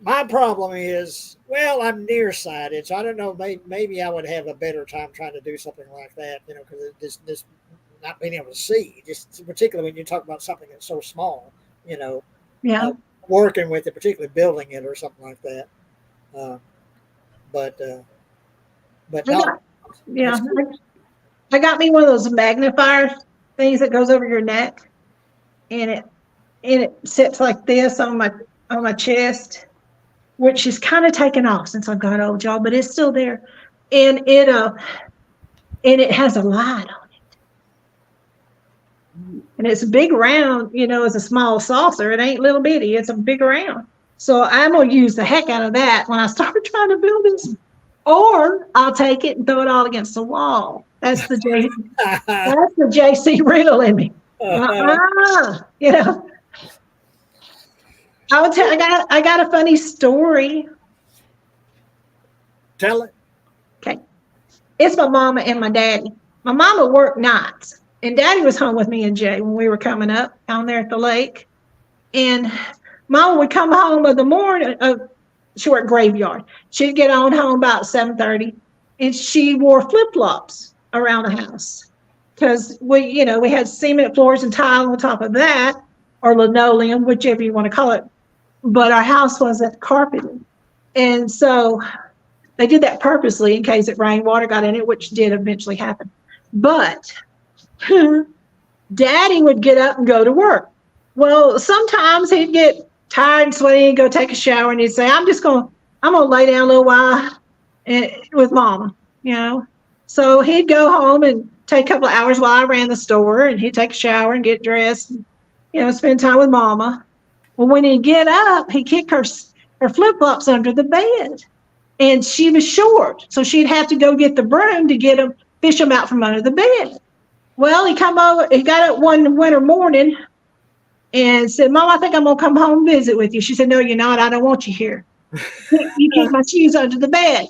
My problem is, well, I'm nearsighted, so I don't know. Maybe I would have a better time trying to do something like that, because this not being able to see, just particularly when you talk about something that's so small, Yeah. Working with it, particularly building it or something like that. But no, Yeah. I got me one of those magnifier things that goes over your neck, and it sits like this on my chest, which is kind of taken off since I've got old, y'all, but it's still there. And it has a light on it. And it's a big round, it's a small saucer. It ain't little bitty, it's a big round. So I'm gonna use the heck out of that when I start trying to build this. Or I'll take it and throw it all against the wall. That's the JC riddle in me. I will tell. I got a funny story. Tell it. Okay, it's my mama and my daddy. My mama worked nights, and daddy was home with me and Jay when we were coming up down there at the lake. And mama would come home in the morning. She worked graveyard. She'd get on home about 7:30, and she wore flip-flops around the house because we had cement floors and tile on top of that, or linoleum, whichever you want to call it. But our house wasn't carpeted, and so they did that purposely in case it rained, water got in it, which did eventually happen. But daddy would get up and go to work. Well, sometimes he'd get tired and sweaty and go take a shower, and he'd say, I'm gonna lay down a little while with mama, So he'd go home and take a couple of hours while I ran the store, and he'd take a shower and get dressed and, spend time with mama. Well, when he'd get up, he'd kick her flip-flops under the bed. And she was short, so she'd have to go get the broom to fish them out from under the bed. Well, he got up one winter morning and said, Mom, I think I'm going to come home and visit with you. She said, no, you're not. I don't want you here. You keep my shoes under the bed.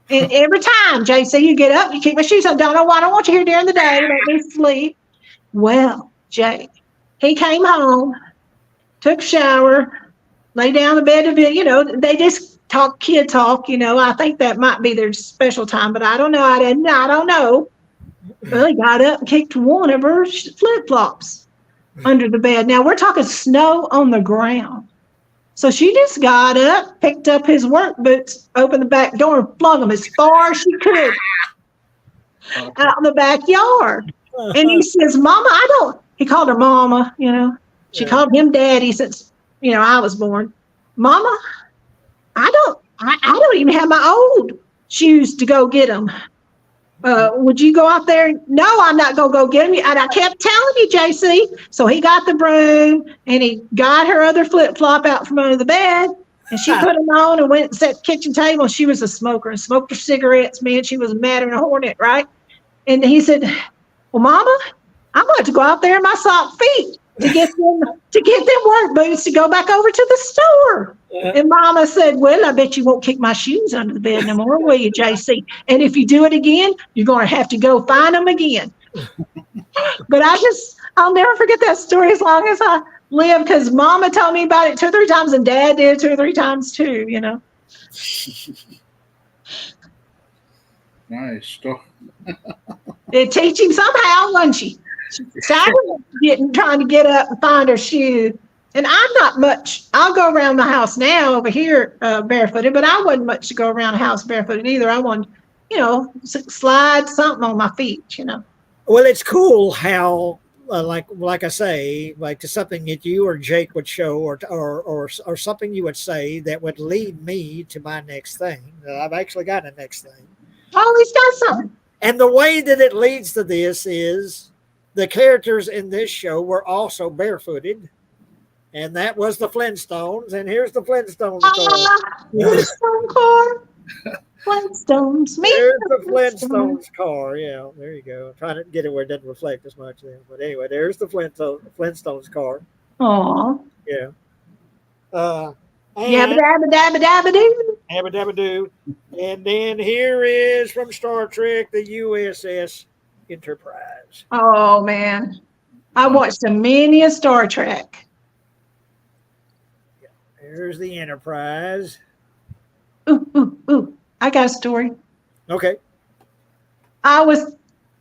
And every time, JC, you get up, you keep my shoes on. Don't know why I don't want you here during the day. Let me sleep. Well, Jay, he came home, took a shower, lay down in the bed. They just talk kid talk. I think that might be their special time, but I don't know. I don't know. Well, he got up and kicked one of her flip-flops under the bed. Now we're talking snow on the ground. So she just got up, picked up his work boots, opened the back door, and flung them as far as she could out in the backyard. And he says, Mama, he called her Mama, She called him Daddy since, I was born. Mama, I don't even have my old shoes to go get them. Would you go out there? No, I'm not going to go get them. And I kept telling you, JC. So he got the broom and he got her other flip-flop out from under the bed, and she put them on and went and sat at the kitchen table. And she was a smoker and smoked her cigarettes, man. She was madder than a hornet, right? And he said, well, Mama, I'm going to go out there in my sock feet to get them work boots to go back over to the store. And Mama said, well, I bet you won't kick my shoes under the bed no more, will you, JC? And if you do it again, you're going to have to go find them again. But I'll never forget that story as long as I live, because Mama told me about it 2 or 3 times, and Dad did 2 or 3 times too, Nice stuff. It teach him somehow, wasn't she? Trying to get up and find her shoe. And I'm not much. I'll go around the house now over here barefooted, but I wasn't much to go around the house barefooted either. I wanted slide something on my feet, Well, it's cool how, like I say, like to something that you or Jake would show, or something you would say that would lead me to my next thing. I've actually got a next thing, Always got something. and the way that it leads to this is the characters in this show were also barefooted, and that was the Flintstones. And here's the Flintstones car. Flintstone car. Flintstones. Me. There's the Flintstones car. Yeah, there you go. I'm trying to get it where it doesn't reflect as much there. But anyway, there's the Flintstones car. Aw. Yeah. Yabba And dabba dabba dabba doo. Dabba Dabba Doo. And then here is from Star Trek, the USS Enterprise. Oh man. I watched a many a Star Trek. There's the Enterprise. Ooh. I got a story. Okay. I was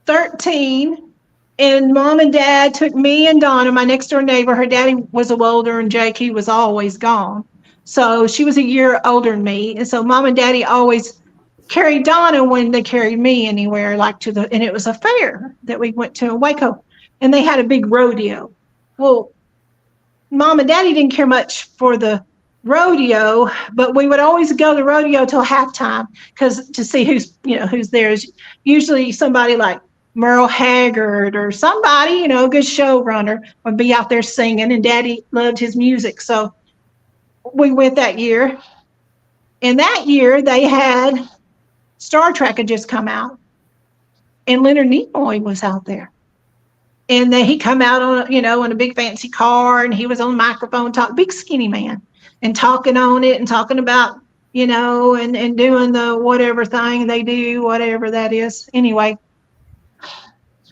13 and mom and dad took me and Donna, my next door neighbor. Her daddy was a welder and Jake, he was always gone. So she was a year older than me. And so mom and daddy always carried Donna when they carried me anywhere, and it was a fair that we went to in Waco. And they had a big rodeo. Well, mom and daddy didn't care much for the rodeo, but we would always go to the rodeo till halftime because to see who's there. Is usually somebody like Merle Haggard or somebody, a good showrunner would be out there singing, and daddy loved his music. So we went that year. And that year they had Star Trek had just come out, and Leonard Nimoy was out there. And then he come out on, in a big fancy car, and he was on the microphone, big skinny man, and talking on it and talking about, and doing the whatever thing they do, whatever that is. Anyway,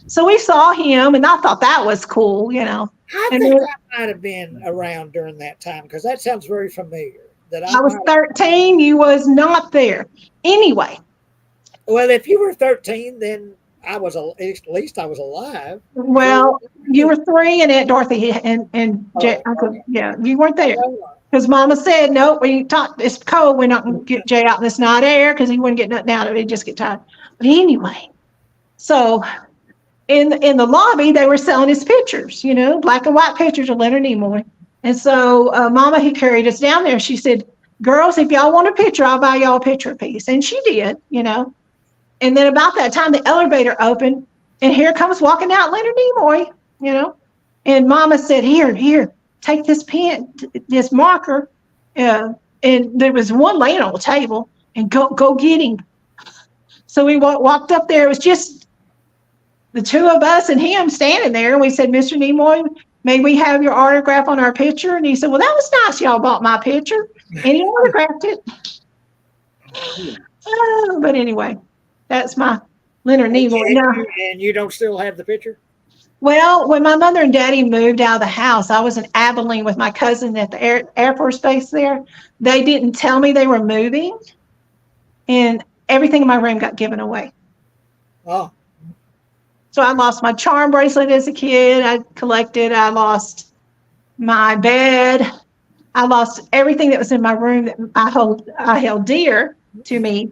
so we saw him, and I thought that was cool, I And think then- I might have been around during that time because that sounds very familiar. I was 13, you was not there. Anyway, Well, if you were 13, then I was at least I was alive. well, you were 3 and Aunt Dorothy and Jay, okay. yeah, you weren't there. Because Mama said, no, it's cold. We're not going to get Jay out in this night air because he wouldn't get nothing out of it. He'd just get tired. But anyway, so in the lobby, they were selling his pictures, black and white pictures of Leonard Nimoy. And so Mama, he carried us down there. She said, girls, if y'all want a picture, I'll buy y'all a picture piece. And she did, And then about that time, the elevator opened, and here comes walking out Leonard Nimoy, And Mama said, here, take this pen, this marker, and there was one laying on the table, and go get him. So we walked up there. It was just the two of us and him standing there, and we said, Mr. Nimoy, may we have your autograph on our picture? And he said, well, that was nice. Y'all bought my picture, and he autographed it. But anyway, that's my Leonard Nimoy. Now, And you don't still have the picture? well, when my mother and daddy moved out of the house, I was in Abilene with my cousin at the Air Force Base there. They didn't tell me they were moving, and everything in my room got given away. Oh, So I lost my charm bracelet as a kid. I lost my bed. I lost everything that was in my room that I held dear to me.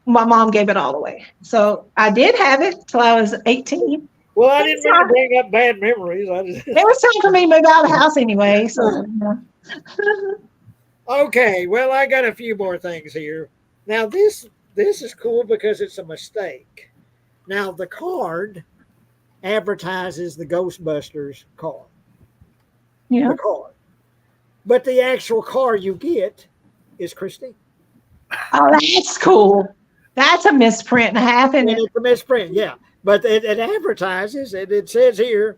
My mom gave it all away. So I did have it till I was 18. well, I didn't mean to bring up bad memories. It was time for me to move out of the house anyway. So Okay, well, I got a few more things here. Now, this is cool because it's a mistake. Now, the card advertises the Ghostbusters car. yeah. The card. But the actual car you get is Christine. Oh, that's cool. That's a misprint and a half, isn't And it? it's a misprint, yeah. But it advertises, and it says here,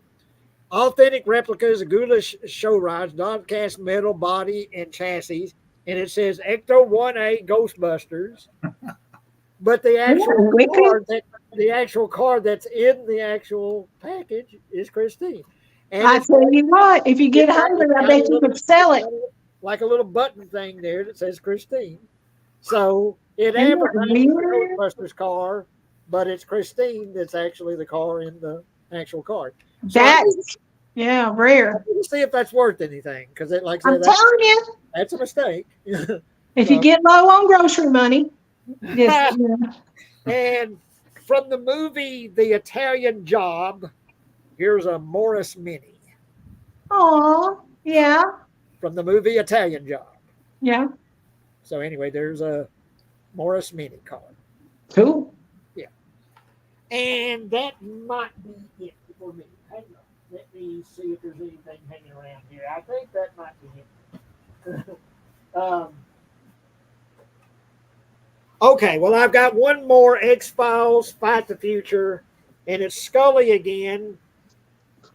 authentic replicas of Gula show rods, non-cast metal body and chassis, and it says Ecto 1A Ghostbusters. But the actual card that's in the actual package is Christine. And I it's tell you what, if you get hungry, I bet you could sell it. like a little button thing there that says Christine. So it Isn't that advertises weird? the Ghostbusters car, but it's Christine that's actually the car in the actual card. So That's, yeah, rare. let's see if that's worth anything, because it, like I I'm said, telling you, that's a mistake. if you get low on grocery money, just, And from the movie The Italian Job, here's a Morris Mini Oh, yeah, from the movie Italian Job. yeah. So anyway, there's a Morris Mini card. Cool. Yeah. And that might be it for me. Hang on. Let me see if there's anything hanging around here. I think that might be it. Okay, well, I've got one more X-Files Fight the Future, and it's Scully again.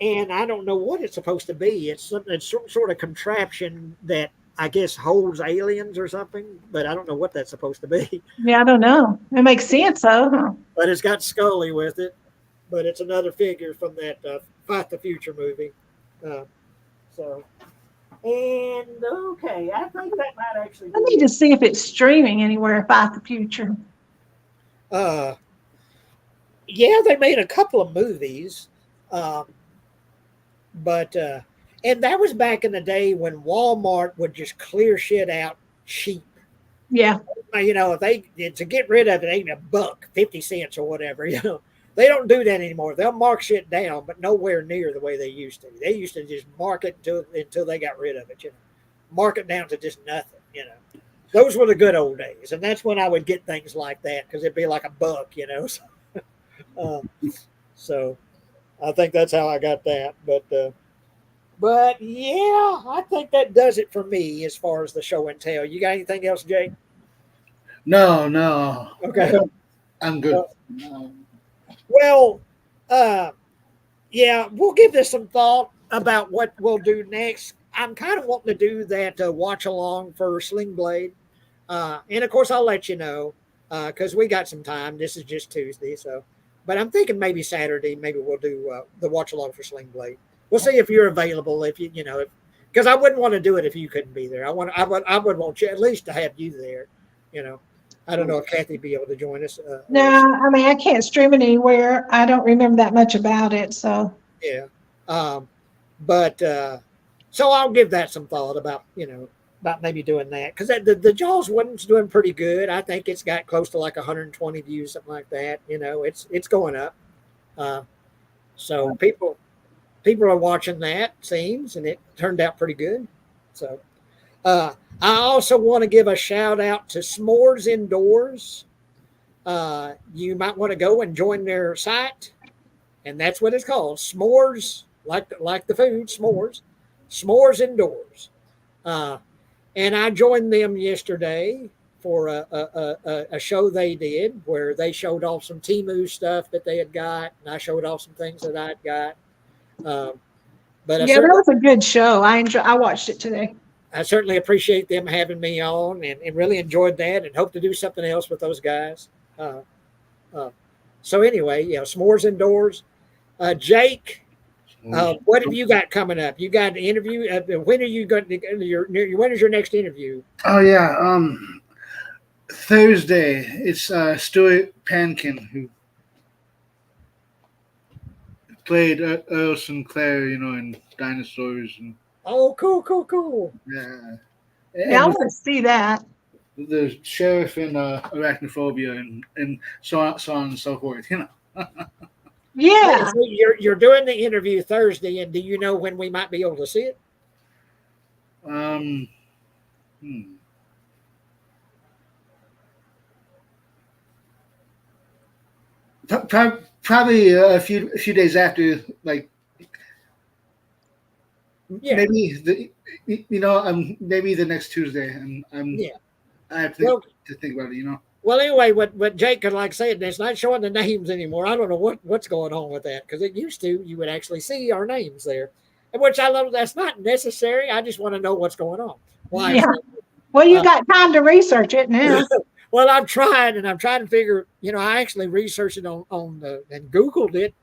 And I don't know what it's supposed to be. It's something, it's some sort of contraption that I guess holds aliens or something, but I don't know what that's supposed to be. Yeah, I don't know. It makes sense, though. Huh? But it's got Scully with it. But it's another figure from that Fight the Future movie. Uh, so, and okay, I think that might actually. I need to see if it's streaming anywhere about the future. Yeah, they made a couple of movies, but and that was back in the day when Walmart would just clear shit out cheap. Yeah. You know, if they to get rid of it, ain't a buck, 50 cents or whatever. You know, they don't do that anymore. They'll mark shit down, but nowhere near the way they used to. They used to just mark it until they got rid of it. You know, mark it down to just nothing. You know, those were the good old days, and that's when I would get things like that because it'd be like a buck. You know, so I think that's how I got that. But yeah, I think that does it for me as far as the show and tell. You got anything else, Jake? No. Okay. I'm good. Well, yeah, we'll give this some thought about what we'll do next. I'm kind of wanting to do that watch along for Sling Blade. And of course, I'll let you know because we got some time. This is just Tuesday. So, but I'm thinking maybe Saturday, maybe we'll do the watch along for Sling Blade. We'll see if you're available. If you know, because I wouldn't want to do it if you couldn't be there. I would want you at least to have you there. You know, I don't know if Kathy'd be able to join us. No, I mean, I can't stream it anywhere. I don't remember that much about it. So, Yeah. But so I'll give that some thought about, about maybe doing that because the Jaws one's doing pretty good. I think it's got close to like 120 views, something like that. You know, it's going up. So people are watching that, seems, and it turned out pretty good. So I also want to give a shout out to S'mores Indoors. You might want to go and join their site, and that's what it's called, S'mores, like the food, S'mores Indoors. And I joined them yesterday for a show they did where they showed off some Temu stuff that they had got, and I showed off some things that I'd got. But yeah, that was a good show. I watched it today. I certainly appreciate them having me on and really enjoyed that and hope to do something else with those guys. So anyway, S'mores Indoors. Jake, what have you got coming up? You got an interview? When are you going to when is your next interview? Oh yeah, Thursday. It's Stuart Pankin who played Earl Sinclair, in Dinosaurs and Oh, cool. yeah. Yeah, I want to see that. The sheriff in Arachnophobia and so on and so forth. Yeah. So you're doing the interview Thursday, and do you know when we might be able to see it? Probably a few days after, like maybe maybe the next Tuesday, and I have to think about it. Well, anyway, what Jake could like say, it's not showing the names anymore. I don't know what's going on with that because it used to you would actually see our names there, and which I love. That's not necessary. I just want to know what's going on. Why? Yeah. Well, you got time to research it now. Well, I'm trying to figure. I actually researched it on and Googled it,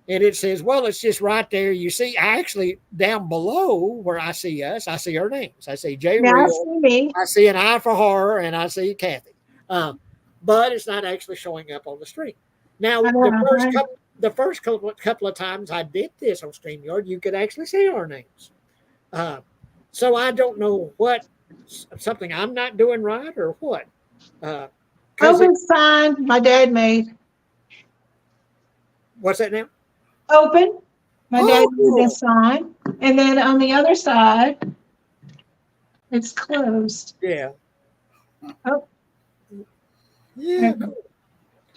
and it says, well, it's just right there. You see, actually down below where I see us, I see our names. I see Jay Yeah, I Real, see me. I see an eye for horror, and I see Kathy. But it's not actually showing up on the stream. Now, the first couple of times I did this on StreamYard, you could actually see our names. So I don't know something I'm not doing right or what. Open sign my dad made. What's that now? Open. My dad made Oh, this sign. And then on the other side, it's closed. yeah. Oh. Yeah. My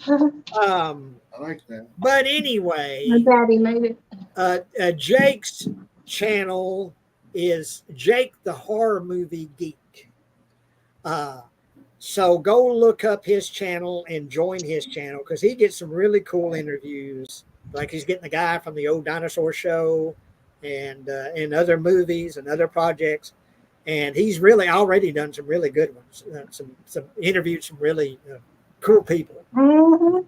I like that. But anyway, daddy made it. Jake's channel is Jake the Horror Movie Geek. So go look up his channel and join his channel because he gets some really cool interviews. Like he's getting the guy from the old dinosaur show and in other movies and other projects. And he's really already done some really good ones. Some interviewed some really cool people. Mhm.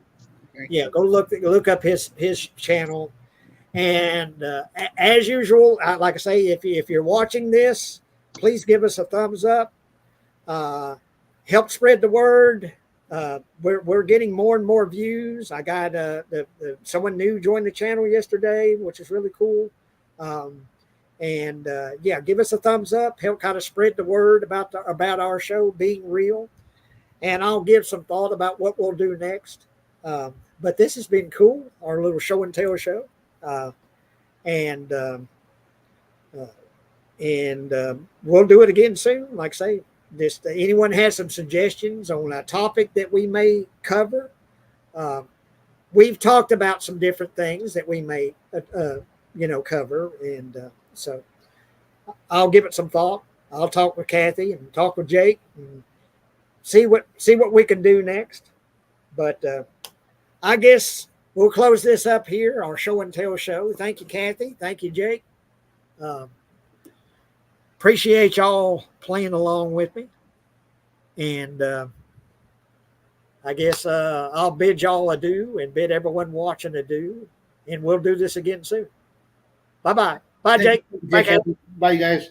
Yeah, go look up his channel. And as usual, like I say, if you're watching this, please give us a thumbs up. Help spread the word. We're getting more and more views. I got someone new joined the channel yesterday, which is really cool. Yeah, give us a thumbs up. Help kind of spread the word about our show being real. And I'll give some thought about what we'll do next. But this has been cool, our little show and tell show. And we'll do it again soon. Like I say, anyone has some suggestions on a topic that we may cover. We've talked about some different things that we may, cover. And so I'll give it some thought. I'll talk with Kathy and talk with Jake and see what we can do next. But I guess we'll close this up here, our show and tell show. Thank you, Kathy. Thank you, Jake. Appreciate y'all playing along with me. And I guess I'll bid y'all adieu and bid everyone watching adieu. And we'll do this again soon. Bye-bye. Bye, Jake. Bye, Kathy. Bye, guys.